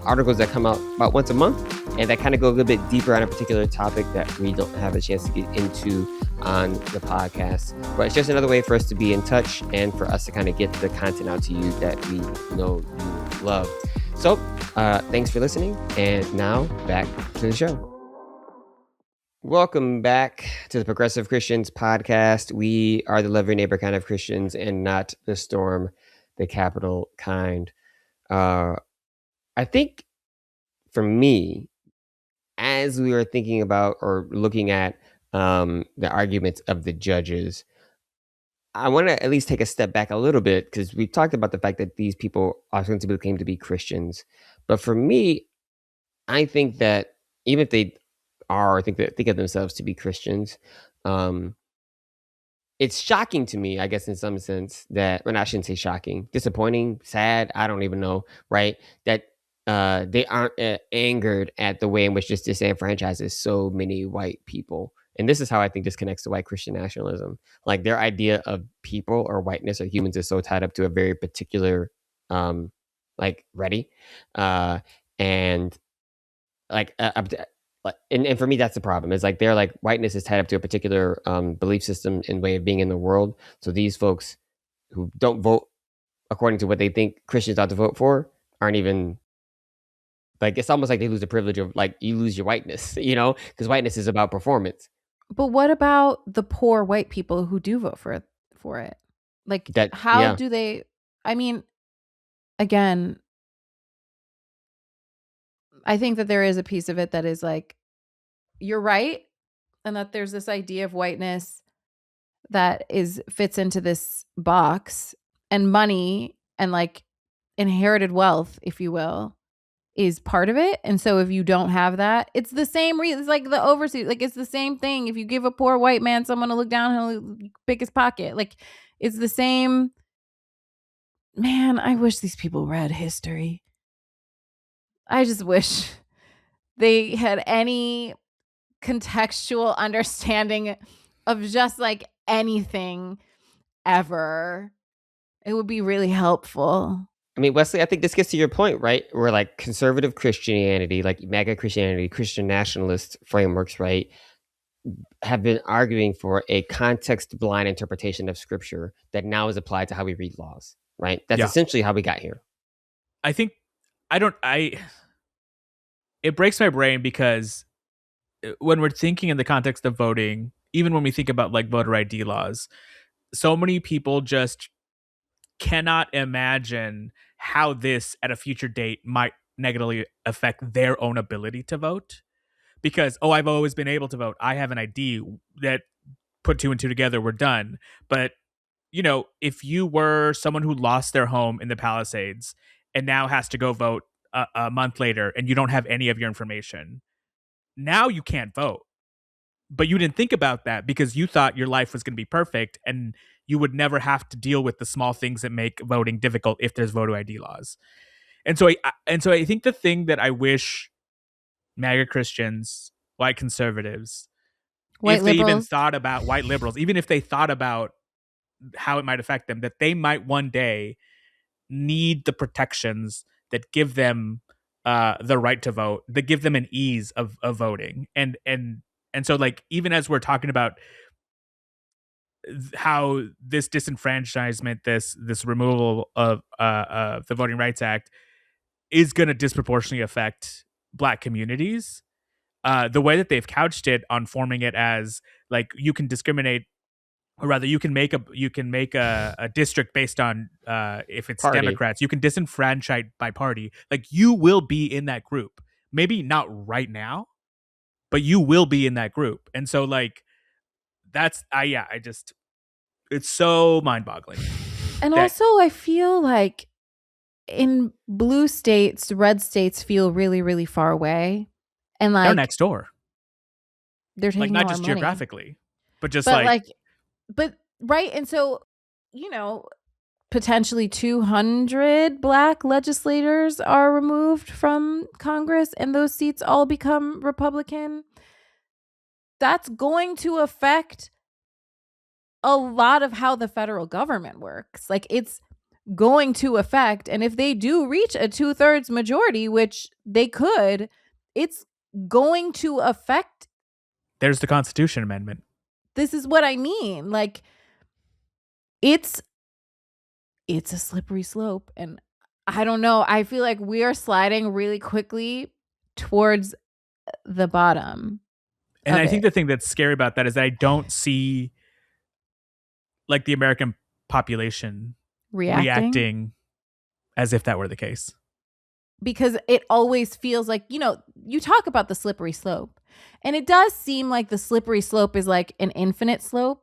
S1: articles that come out about once a month, and that kind of go a little bit deeper on a particular topic that we don't have a chance to get into on the podcast. But it's just another way for us to be in touch and for us to kind of get the content out to you that we know you love. So thanks for listening, and now back to the show. Welcome back to the Progressive Christians podcast. We are the love your neighbor kind of Christians, and not the storm the capital kind. I think for me, as we were thinking about or looking at the arguments of the judges, I want to at least take a step back a little bit, because we talked about the fact that these people ostensibly claim to be Christians. But for me, I think that even if they are, think of themselves to be Christians, it's shocking to me, I guess, in some sense that, well, I shouldn't say shocking, disappointing, sad, I don't even know, right? That they aren't angered at the way in which this disenfranchises so many white people. And this is how I think this connects to white Christian nationalism. Like, their idea of people or whiteness or humans is so tied up to a very particular, ready. And like, and for me, that's the problem. It's like, they're like, whiteness is tied up to a particular belief system and way of being in the world. So these folks who don't vote according to what they think Christians ought to vote for aren't even, like, it's almost like they lose the privilege of, like, you lose your whiteness, because whiteness is about performance.
S2: But what about the poor white people who do vote for it? Like, how do they? I mean, again, I think that there is a piece of it that is like, you're right, and that there's this idea of whiteness that fits into this box, and money and like inherited wealth, if you will, is part of it. And so if you don't have that, it's the same reason. It's like the overseas, like, it's the same thing. If you give a poor white man someone to look down, he'll pick his pocket. Like, it's the same. Man, I wish these people read history. I just wish they had any contextual understanding of just like anything ever. It would be really helpful.
S1: I mean, Wesley, I think this gets to your point, right? Where, like, conservative Christianity, like MAGA Christianity, Christian nationalist frameworks, right, have been arguing for a context-blind interpretation of Scripture that now is applied to how we read laws, right? That's essentially how we got here.
S3: I think it breaks my brain, because when we're thinking in the context of voting, even when we think about like voter ID laws, so many people just cannot imagine how this at a future date might negatively affect their own ability to vote. Because, I've always been able to vote. I have an ID that put two and two together, we're done. But, if you were someone who lost their home in the Palisades and now has to go vote a month later, and you don't have any of your information, now you can't vote. But you didn't think about that because you thought your life was going to be perfect and you would never have to deal with the small things that make voting difficult if there's voter ID laws. And so I think the thing that I wish MAGA Christians, white conservatives,
S2: white
S3: if
S2: liberals,
S3: they even thought about white liberals, even if they thought about how it might affect them, that they might one day need the protections that give them the right to vote, that give them an ease of voting. And so, like, even as we're talking about how this disenfranchisement, this removal of the Voting Rights Act is going to disproportionately affect Black communities, the way that they've couched it on forming it as like, you can discriminate, or rather you can make a district based on if it's
S1: party.
S3: Democrats, you can disenfranchise by party. Like, you will be in that group, maybe not right now, but you will be in that group. And so, like, that's it's so mind-boggling.
S2: And also, I feel like in blue states, red states feel really, really far away, and like
S3: they're next door.
S2: They're taking
S3: like, not
S2: all
S3: just
S2: our money.
S3: geographically, but just
S2: but right. And so, potentially 200 Black legislators are removed from Congress, and those seats all become Republican. That's going to affect a lot of how the federal government works. Like, it's going to affect, and if they do reach a 2/3 majority, which they could, it's going to affect.
S3: There's the Constitution Amendment.
S2: This is what I mean. Like, it's a slippery slope, and I don't know. I feel like we are sliding really quickly towards the bottom.
S3: And I think the thing that's scary about that is that I don't see, like, the American population reacting as if that were the case.
S2: because it always feels like, you know, you talk about the slippery slope, and it does seem like the slippery slope is like an infinite slope.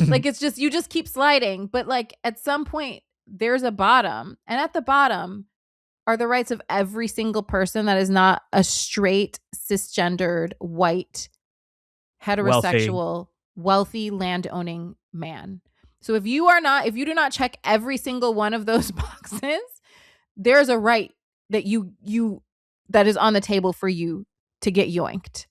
S2: Like it's just, you just keep sliding, but like at some point there's a bottom, and at the bottom are the rights of every single person that is not a straight, cisgendered, white, heterosexual, wealthy land-owning man. So if you do not check every single one of those boxes, there's a right that that is on the table for you to get yoinked.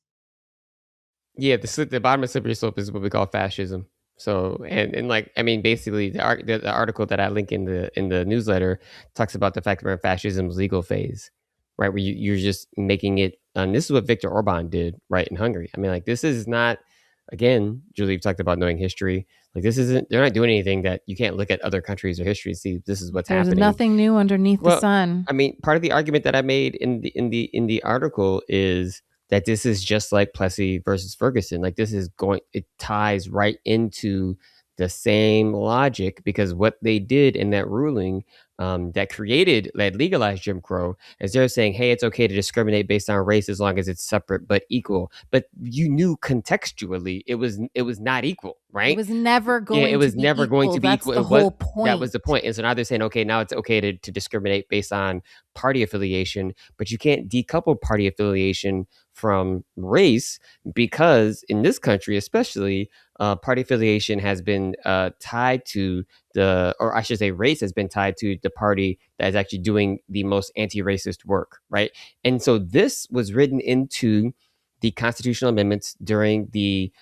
S1: Yeah, the bottom of slippery slope is what we call fascism. So and like, I mean, basically the article that I link in the newsletter talks about the fact that we're in fascism's legal phase, right? Where you're just making it, and this is what Viktor Orban did, right, in Hungary. I mean, like, this is not, again, Julie, you've talked about knowing history. Like, this isn't, they're not doing anything that you can't look at other countries or history and see this is what's happening.
S2: There's nothing new underneath the sun.
S1: I mean, part of the argument that I made in the article is that this is just like Plessy versus Ferguson. Like, this is it ties right into the same logic, because what they did in that ruling that legalized Jim Crow is they're saying, hey, it's okay to discriminate based on race as long as it's separate but equal. But you knew contextually it was not equal, right?
S2: It was never going to be equal. It was never going to be equal.
S1: That's the whole point. That was the point. And so now they're saying, okay, now it's okay to discriminate based on party affiliation, but you can't decouple party affiliation from race, because in this country especially, party affiliation has been tied to race has been tied to the party that is actually doing the most anti-racist work, right? And so this was written into the constitutional amendments during the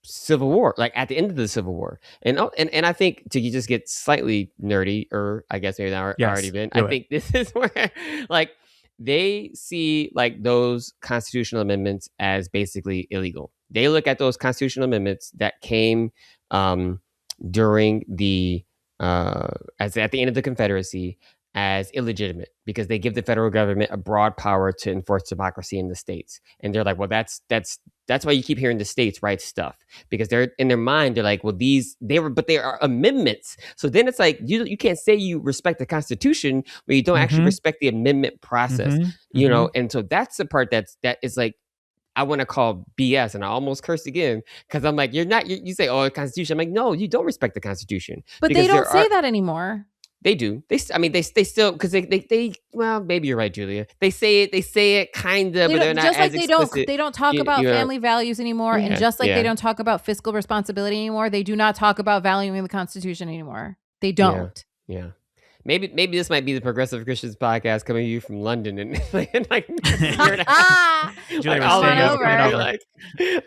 S1: Civil War, like at the end of the Civil War. And I think, to just get slightly nerdy, or I guess maybe not already been, I think this is where, like, they see like those constitutional amendments as basically illegal. They look at those constitutional amendments that came during the as at the end of the Confederacy as illegitimate, because they give the federal government a broad power to enforce democracy in the states. And they're like, well, that's why you keep hearing the states write stuff, because they're in their mind, they're like, well, but they are amendments. So then it's like, you can't say you respect the Constitution when you don't actually respect the amendment process, you know? And so that's the part that is like, I want to call BS, and I almost cursed again, because I'm like, you say, oh, the Constitution. I'm like, no, you don't respect the Constitution.
S2: But they don't say that anymore.
S1: They do. They still, because they well, maybe you're right, Julia. They say it kind of, but they're not
S2: just
S1: as
S2: like
S1: explicit.
S2: They don't talk about family values anymore, and just like they don't talk about fiscal responsibility anymore, they do not talk about valuing the Constitution anymore. They don't.
S1: Yeah. Maybe this might be the Progressive Christians podcast coming to you from London, and like
S3: Julia,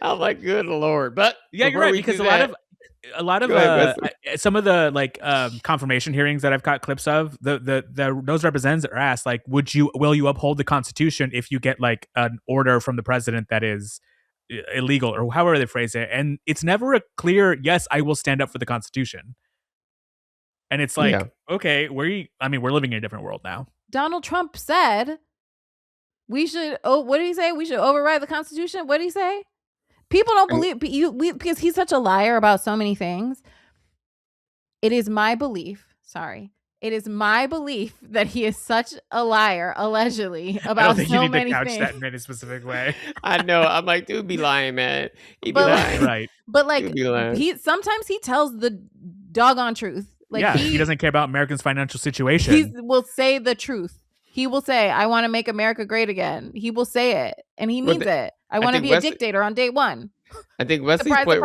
S1: I'm like, good Lord. But
S3: yeah, you're right, because a lot of some of the like confirmation hearings that I've got clips of, those representatives are asked, like, will you uphold the Constitution if you get like an order from the president that is illegal, or however they phrase it, and it's never a clear yes, I will stand up for the Constitution. And it's like, okay, we're living in a different world now.
S2: Donald Trump said we should, what did he say? We should override the Constitution. What did he say? People don't believe because he's such a liar about so many things. It is my belief that he is such a liar, allegedly, about
S3: I don't think
S2: so
S3: you need
S2: many
S3: to couch
S2: things.
S3: that in any specific way.
S1: I know. I'm like, dude, be lying, man. He be lying.
S3: Right.
S2: But like, sometimes he tells the doggone truth. Like,
S3: he doesn't care about Americans' financial situation.
S2: He will say the truth. He will say, I want to make America great again. He will say it, and he means it. I want to be a dictator on day one.
S1: I think Wesley's point,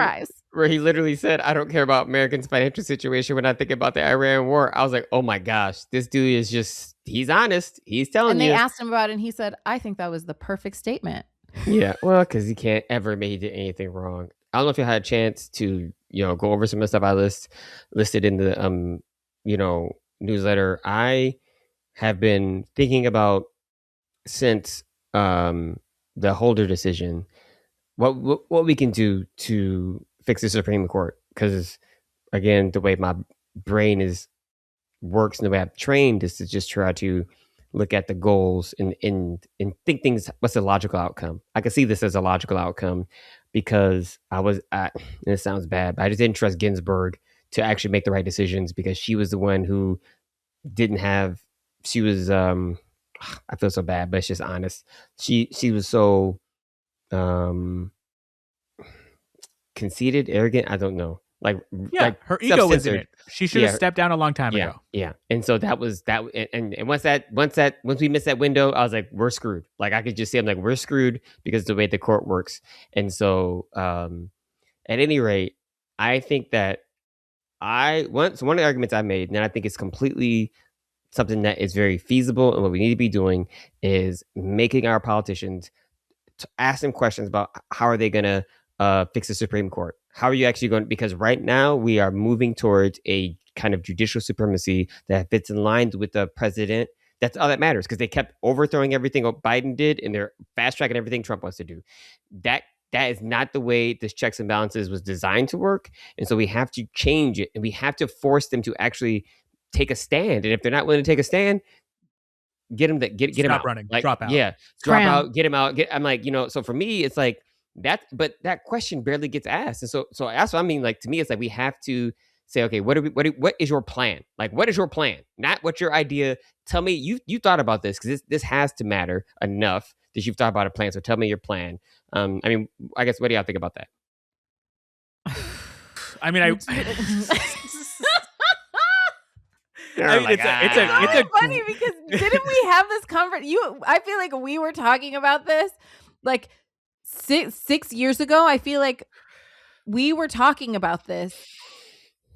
S1: where he literally said, I don't care about Americans' financial situation when I think about the Iran war. I was like, oh my gosh, this dude is just, he's honest. He's telling you.
S2: And they asked him about it, and he said, I think that was the perfect statement.
S1: Yeah, well, because he can't ever admit he did anything wrong. I don't know if you had a chance to, go over some of the stuff I listed in the, newsletter. I have been thinking about, since the Holder decision, what we can do to fix the Supreme Court. Because, again, the way my brain works and the way I'm trained is to just try to look at the goals and think things, what's the logical outcome? I can see this as a logical outcome, because and it sounds bad, but I just didn't trust Ginsburg to actually make the right decisions, because she was the one who didn't have she was I feel so bad, but it's just honest. She was so conceited, arrogant. I don't know. Like
S3: her ego was in
S1: self-centered.
S3: it. She should have stepped down a long time ago.
S1: Yeah. And so that was that. And once we missed that window, I was like, we're screwed. Like I could just see, I'm like, we're screwed because of the way the court works. And so, at any rate, I think that one of the arguments I made, and I think it's completely something that is very feasible, and what we need to be doing is making our politicians to ask them questions about how are they going to fix the Supreme Court. How are you actually going? Because right now we are moving towards a kind of judicial supremacy that fits in line with the president. That's all that matters, because they kept overthrowing everything what Biden did, and they're fast tracking everything Trump wants to do. That is not the way this checks and balances was designed to work. And so we have to change it, and we have to force them to actually take a stand. And if they're not willing to take a stand, get them them out.
S3: Running,
S1: like,
S3: drop out.
S1: Yeah, drop out, get them out. I'm like, so for me, it's like that, but that question barely gets asked. And so that's what I mean. Like, to me, it's like we have to say, okay, what is your plan? Like, what is your plan? Not what's your idea. Tell me you thought about this, because this has to matter enough that you've thought about a plan. So tell me your plan. I mean, I guess, what do y'all think about that?
S3: I mean,
S2: it's funny because didn't we have this conversation? I feel like we were talking about this like 6 years ago. I feel like we were talking about this,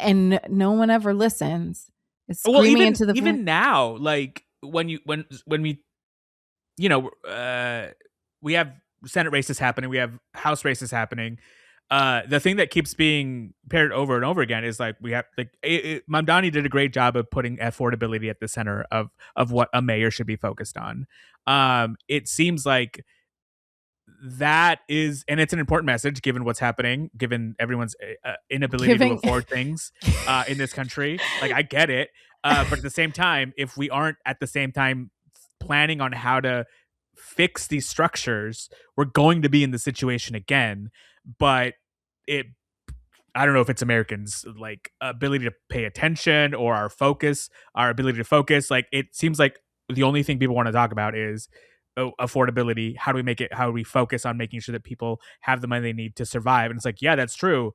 S2: and no one ever listens. It's screaming into the
S3: even now, like when we, we have Senate races happening, we have House races happening. The thing that keeps being paired over and over again is like we have Mamdani did a great job of putting affordability at the center of what a mayor should be focused on. It seems like that is, and it's an important message given what's happening, given everyone's inability to afford things in this country. Like, I get it, but at the same time, if we aren't at the same time planning on how to fix these structures, we're going to be in the situation again. But I don't know if it's Americans' like ability to pay attention or our ability to focus. Like, it seems like the only thing people want to talk about is affordability. How do we focus on making sure that people have the money they need to survive? And it's like, yeah, that's true.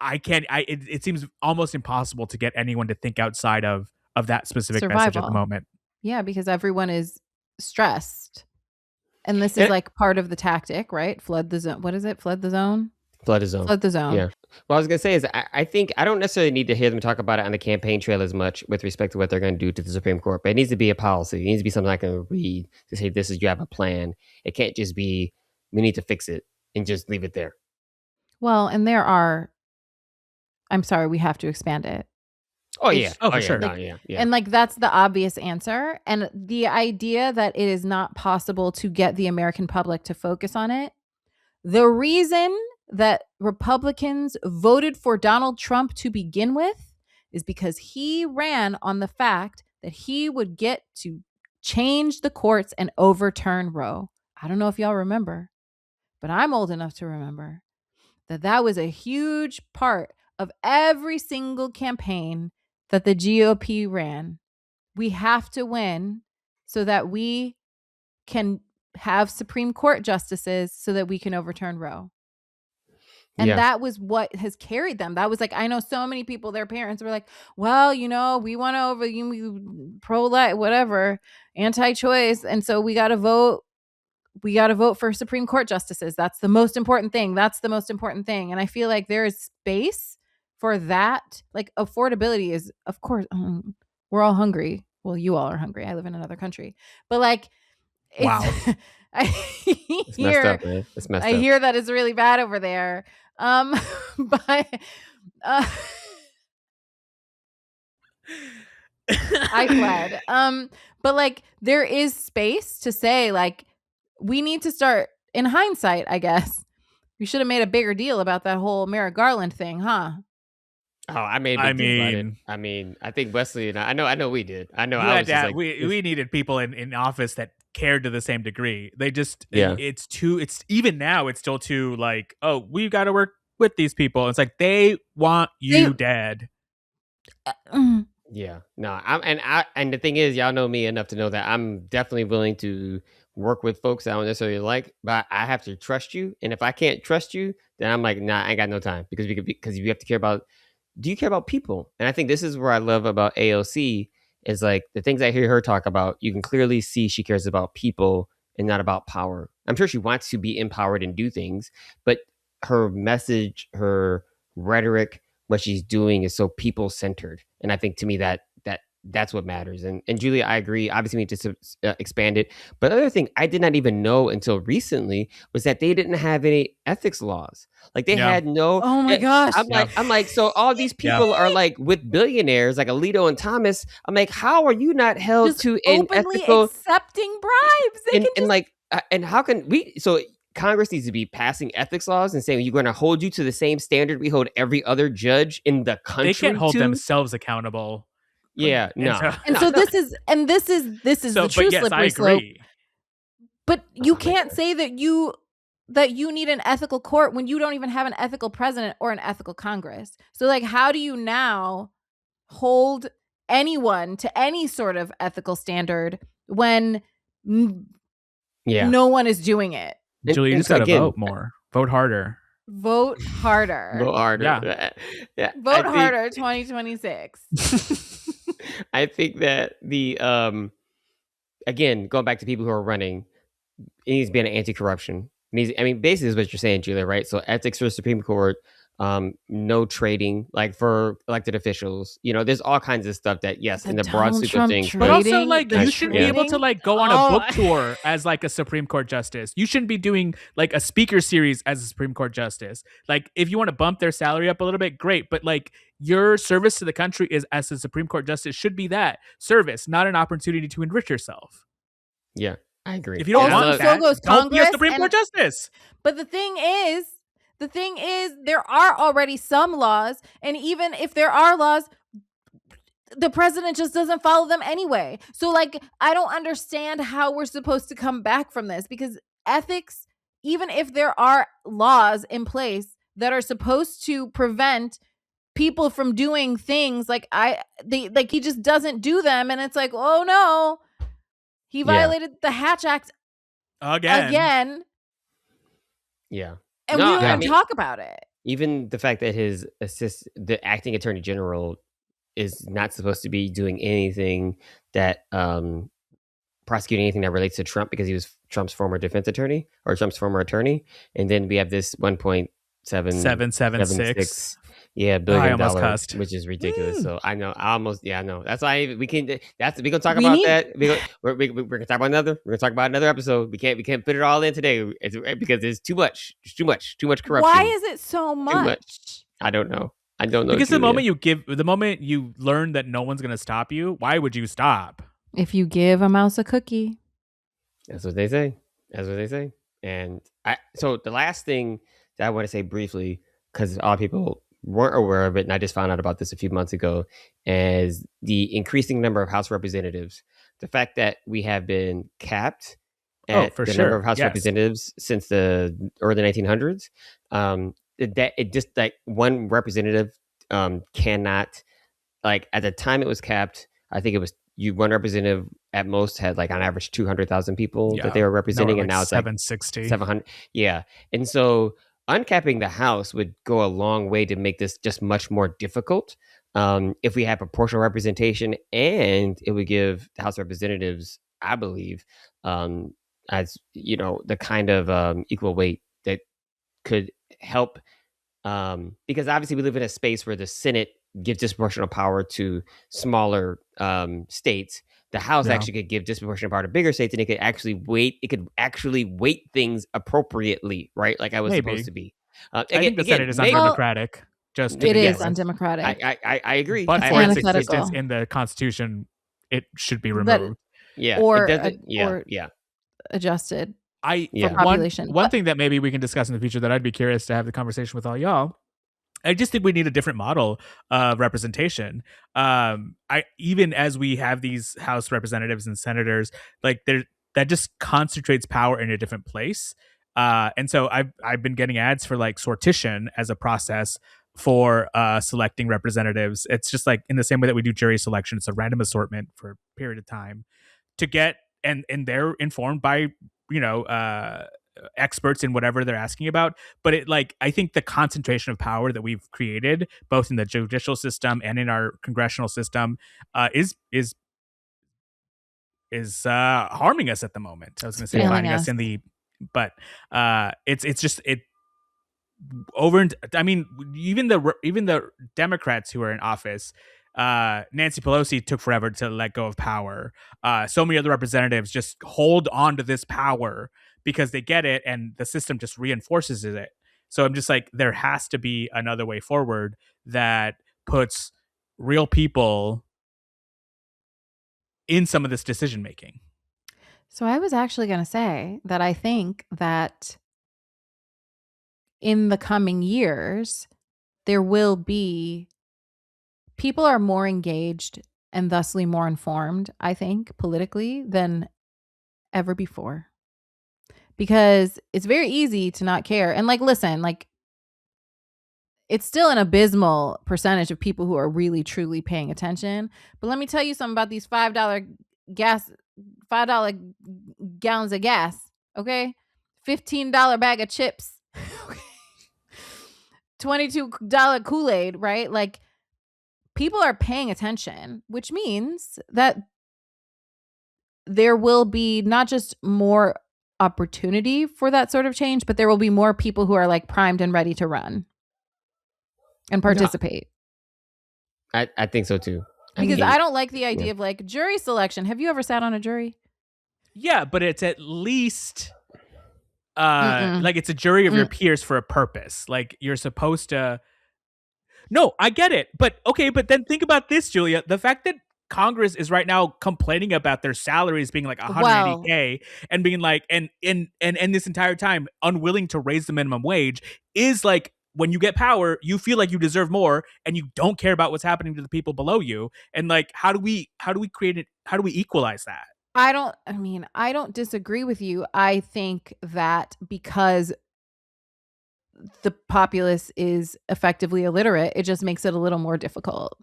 S3: It seems almost impossible to get anyone to think outside of that specific message at the moment.
S2: Yeah, because everyone is stressed. And this is like part of the tactic, right? Flood the zone. What is it? Flood the zone?
S1: Flood the zone.
S2: Flood the zone.
S1: Yeah. What I was going to say is I think I don't necessarily need to hear them talk about it on the campaign trail as much with respect to what they're going to do to the Supreme Court, but it needs to be a policy. It needs to be something I can read to say, you have a plan. It can't just be, we need to fix it and just leave it there.
S2: Well, and I'm sorry, we have to expand it.
S1: Oh, yeah.
S2: For sure. Yeah. And like, that's the obvious answer. And the idea that it is not possible to get the American public to focus on it. The reason that Republicans voted for Donald Trump to begin with is because he ran on the fact that he would get to change the courts and overturn Roe. I don't know if y'all remember, but I'm old enough to remember that was a huge part of every single campaign that the GOP ran. We have to win so that we can have Supreme Court justices so that we can overturn Roe. And that was what has carried them. That was like, I know so many people, their parents were like, well, we want to pro-life, whatever, anti-choice. And so we got to vote. We got to vote for Supreme Court justices. That's the most important thing. And I feel like there is space for that. Like, affordability is, of course, we're all hungry. Well, you all are hungry. I live in another country. But like,
S3: wow.
S1: It's messed up, man. It's messed up.
S2: I hear that it's really bad over there. But I fled. But like, there is space to say, like, we need to start, in hindsight, I guess, we should have made a bigger deal about that whole Merrick Garland thing, huh?
S1: Oh, I made a big deal about it. I mean, I think Westley and I know we did. I know I was just like,
S3: we needed people in office that cared to the same degree. They just, it's even now, it's still too like, oh, we've got to work with these people. It's like, they want you dead.
S1: Yeah, no, and the thing is, y'all know me enough to know that I'm definitely willing to work with folks I don't necessarily like, but I have to trust you. And if I can't trust you, then I'm like, nah, I ain't got no time because you have to care about. Do you care about people? And I think this is where I love about AOC is like the things I hear her talk about. You can clearly see she cares about people and not about power. I'm sure she wants to be empowered and do things, but her message, her rhetoric, what she's doing is so people centered, and I think to me that's what matters. And Julia, I agree. Obviously, we need to expand it. But the other thing I did not even know until recently was that they didn't have any ethics laws. Like they had no.
S2: Oh my gosh!
S1: I'm like, so all these people are like with billionaires, like Alito and Thomas. I'm like, how are you not held
S2: just
S1: to an
S2: openly
S1: ethical
S2: accepting bribes? They
S1: and
S2: can just...
S1: like and how can we? So Congress needs to be passing ethics laws and saying you're going to hold you to the same standard we hold every other judge in the country.
S3: They can't hold themselves accountable.
S1: Yeah, no.
S2: And so this is
S3: so,
S2: the true slippery slope. But you can't say that you need an ethical court when you don't even have an ethical president or an ethical Congress. So like, how do you now hold anyone to any sort of ethical standard when no one is doing it?
S3: Julie, you just gotta vote more. Vote harder.
S2: Vote harder.
S1: Vote harder.
S2: Yeah. Vote harder 2026.
S1: I think that the again, going back to people who are running, it needs to be an anti-corruption. I mean, basically is what you're saying, Julia, right? So ethics for the Supreme Court, no trading, like for elected officials. You know, there's all kinds of stuff that, yes, in the broad sweep of things.
S3: But also, like, you shouldn't be able to like go on a book tour as like a Supreme Court justice. You shouldn't be doing like a speaker series as a Supreme Court justice. Like, if you want to bump their salary up a little bit, great. But like, your service to the country is as a Supreme Court justice should be that service, not an opportunity to enrich yourself.
S1: Yeah, I agree.
S3: If you don't want that, don't be a Supreme Court justice.
S2: But the thing is, there are already some laws, and even if there are laws, the president just doesn't follow them anyway. So like, I don't understand how we're supposed to come back from this, because ethics, even if there are laws in place that are supposed to prevent people from doing things like he just doesn't do them, and it's like, oh no, he violated the Hatch Act again.
S1: Yeah.
S2: And we don't even talk about it.
S1: Even the fact that the acting attorney general is not supposed to be doing anything that prosecuting anything that relates to Trump because he was Trump's former defense attorney or Trump's former attorney. And then we have this 1.776 billion dollars, which is ridiculous. So I know that's why we can talk about that. We're gonna talk about another. We're gonna talk about another episode. We can't fit it all in today. It's because there's too much corruption.
S2: Why is it so much?
S1: I don't know.
S3: Because the moment you learn that no one's gonna stop you, why would you stop?
S2: If you give a mouse a cookie.
S1: That's what they say. And so the last thing that I want to say briefly, because a lot of people weren't aware of it, and I just found out about this a few months ago, is the increasing number of House representatives. The fact that we have been capped at number of House representatives since the early 1900s, that it just like one representative cannot, like at the time it was capped, I think it was one representative at most had like on average 200,000 people that they were representing, and now it's
S3: 760.
S1: 700. Yeah. And so uncapping the House would go a long way to make this just much more difficult if we had proportional representation, and it would give the House of Representatives, I believe, as you know, the kind of equal weight that could help, because obviously we live in a space where the Senate gives disproportionate power to smaller states. The House actually could give disproportionate power to bigger states, and it could actually weight things appropriately, right? Like I was supposed to be.
S3: I think the Senate is undemocratic.
S2: It is undemocratic.
S1: I agree.
S3: But for its existence in the Constitution, it should be removed.
S2: Or adjusted.
S3: For population. One thing that maybe we can discuss in the future that I'd be curious to have the conversation with all y'all. I just think we need a different model of representation. Even as we have these House representatives and senators, like that just concentrates power in a different place. And so I've been getting ads for like sortition as a process for selecting representatives. It's just like in the same way that we do jury selection. It's a random assortment for a period of time to get, and they're informed by, experts in whatever they're asking about. But I think the concentration of power that we've created, both in the judicial system and in our congressional system, is harming us at the moment. I was going to say finding us in the, but it's just over. I mean, even the Democrats who are in office, Nancy Pelosi took forever to let go of power. So many other representatives just hold on to this power because they get it, and the system just reinforces it. So I'm just like, there has to be another way forward that puts real people in some of this decision making.
S2: So I was actually going to say that I think that in the coming years, there will be people are more engaged and thusly more informed, I think, politically than ever before. Because it's very easy to not care. And listen, it's still an abysmal percentage of people who are really, truly paying attention. But let me tell you something about these $5 gallons of gas, okay? $15 bag of chips, $22 Kool-Aid, right? People are paying attention, which means that there will be not just more opportunity for that sort of change, but there will be more people who are primed and ready to run and participate.
S1: I think so too.
S2: Because I don't like the idea of jury selection. Have you ever sat on a jury?
S3: Yeah, but it's at least it's a jury of your peers for a purpose. You're supposed to. No, I get it. But okay, but then think about this, Julia. The fact that Congress is right now complaining about their salaries being $180K and being and this entire time unwilling to raise the minimum wage is when you get power, you feel like you deserve more and you don't care about what's happening to the people below you. And how do we create it? How do we equalize that?
S2: I don't disagree with you. I think that because the populace is effectively illiterate, it just makes it a little more difficult.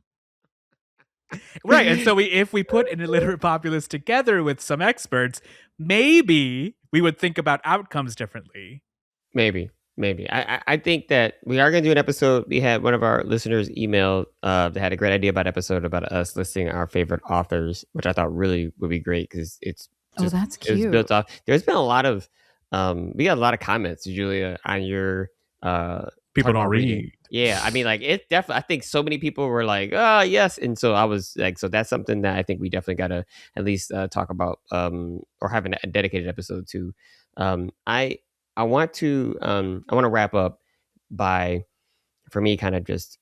S3: Right. And so if we put an illiterate populace together with some experts, maybe we would think about outcomes differently.
S1: Maybe. I think that we are going to do an episode. We had one of our listeners email that had a great idea about episode about us listing our favorite authors, which I thought really would be great because it's just,
S2: that's cute.
S1: It's built off. There's been a lot of we got a lot of comments, Julia, on your
S3: people don't read.
S1: Yeah, I mean, it definitely. I think so many people were like, "Oh, yes," and so I was so that's something that I think we definitely got to at least talk about or have a dedicated episode to. I want to wrap up by, for me, kind of just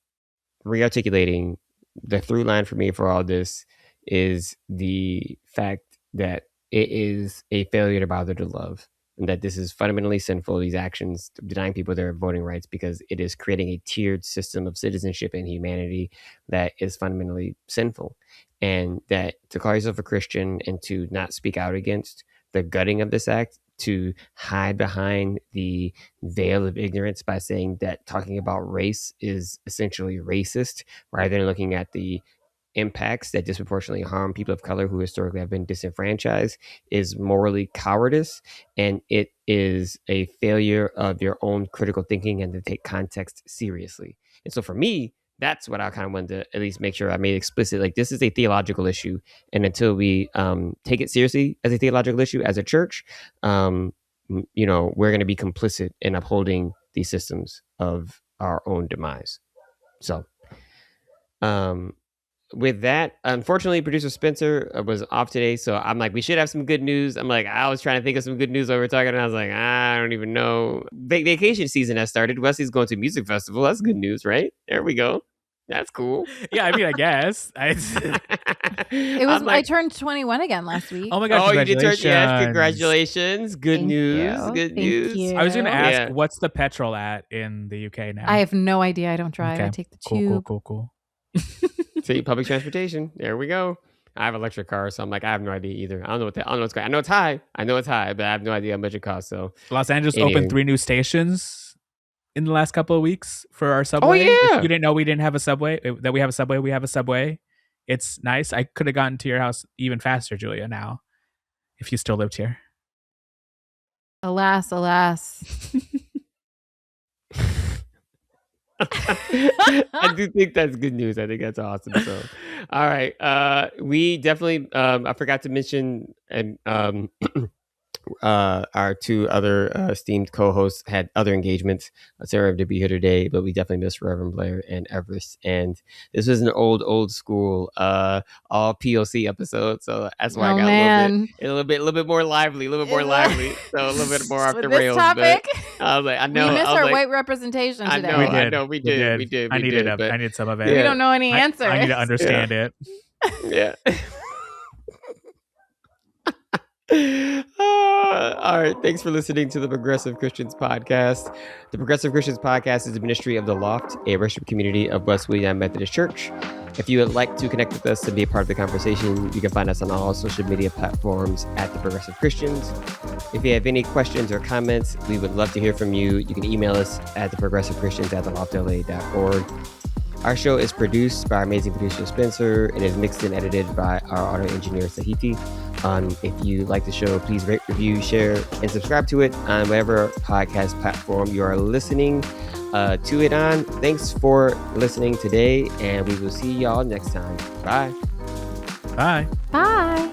S1: re-articulating the through line for me for all this is the fact that it is a failure to bother to love. And that this is fundamentally sinful, these actions, denying people their voting rights, because it is creating a tiered system of citizenship and humanity that is fundamentally sinful. And that to call yourself a Christian and to not speak out against the gutting of this act, to hide behind the veil of ignorance by saying that talking about race is essentially racist, rather than looking at the impacts that disproportionately harm people of color who historically have been disenfranchised, is morally cowardice, and it is a failure of your own critical thinking and to take context seriously. And so for me, that's what I kind of wanted to at least make sure I made explicit. This is a theological issue, and until we take it seriously as a theological issue as a church, we're going to be complicit in upholding these systems of our own demise. So with that, unfortunately, producer Spencer was off today, so I'm we should have some good news. I was trying to think of some good news while we were talking, and I was I don't even know. Vacation season has started. Wesley's going to a music festival. That's good news, right? There we go. That's cool.
S3: Yeah, I mean, I guess.
S2: It was. I turned 21 again last week.
S3: Oh my gosh!
S1: Oh, you did turn. Yes, congratulations. Good
S2: Thank
S1: news.
S2: you.
S1: Good
S2: Thank
S1: news.
S2: you.
S3: I was going to ask, what's the petrol at in the UK now?
S2: I have no idea. I don't drive.
S3: Okay.
S2: I take the tube.
S3: Cool.
S1: See, public transportation. There we go. I have an electric car, so I'm I have no idea either. I don't know what's going. I know it's high, but I have no idea how much it costs. So
S3: Los Angeles opened 3 new stations in the last couple of weeks for our subway.
S1: Oh, yeah.
S3: If you didn't know we didn't have a subway, that we have a subway, we have a subway. It's nice. I could have gotten to your house even faster, Julia, now, if you still lived here.
S2: Alas.
S1: I do think that's good news. I think that's awesome. So, all right. We definitely, I forgot to mention, and our two other esteemed co-hosts had other engagements. Sarah to be here today, but we definitely miss Reverend Blair and Everest. And this was an old school all POC episode, so that's why I got a little bit more lively, so a little bit more off the rails.
S2: Topic,
S1: I was like, I know
S2: we missed our white representation today.
S1: I know we did.
S3: I needed some of it.
S2: We don't know any answers.
S3: I need to understand it.
S1: Yeah. All right. Thanks for listening to the Progressive Christians Podcast. The Progressive Christians Podcast is a ministry of The Loft, a worship community of Westley Methodist Church. If you would like to connect with us and be a part of the conversation, you can find us on all social media platforms at The Progressive Christians. If you have any questions or comments, we would love to hear from you. You can email us at theprogressivechristians@theloftla.org. Our show is produced by our amazing producer, Spencer, and is mixed and edited by our audio engineer, Sahiti. If you like the show, please rate, review, share, and subscribe to it on whatever podcast platform you are listening to it on. Thanks for listening today, and we will see y'all next time. Bye.
S3: Bye.
S2: Bye.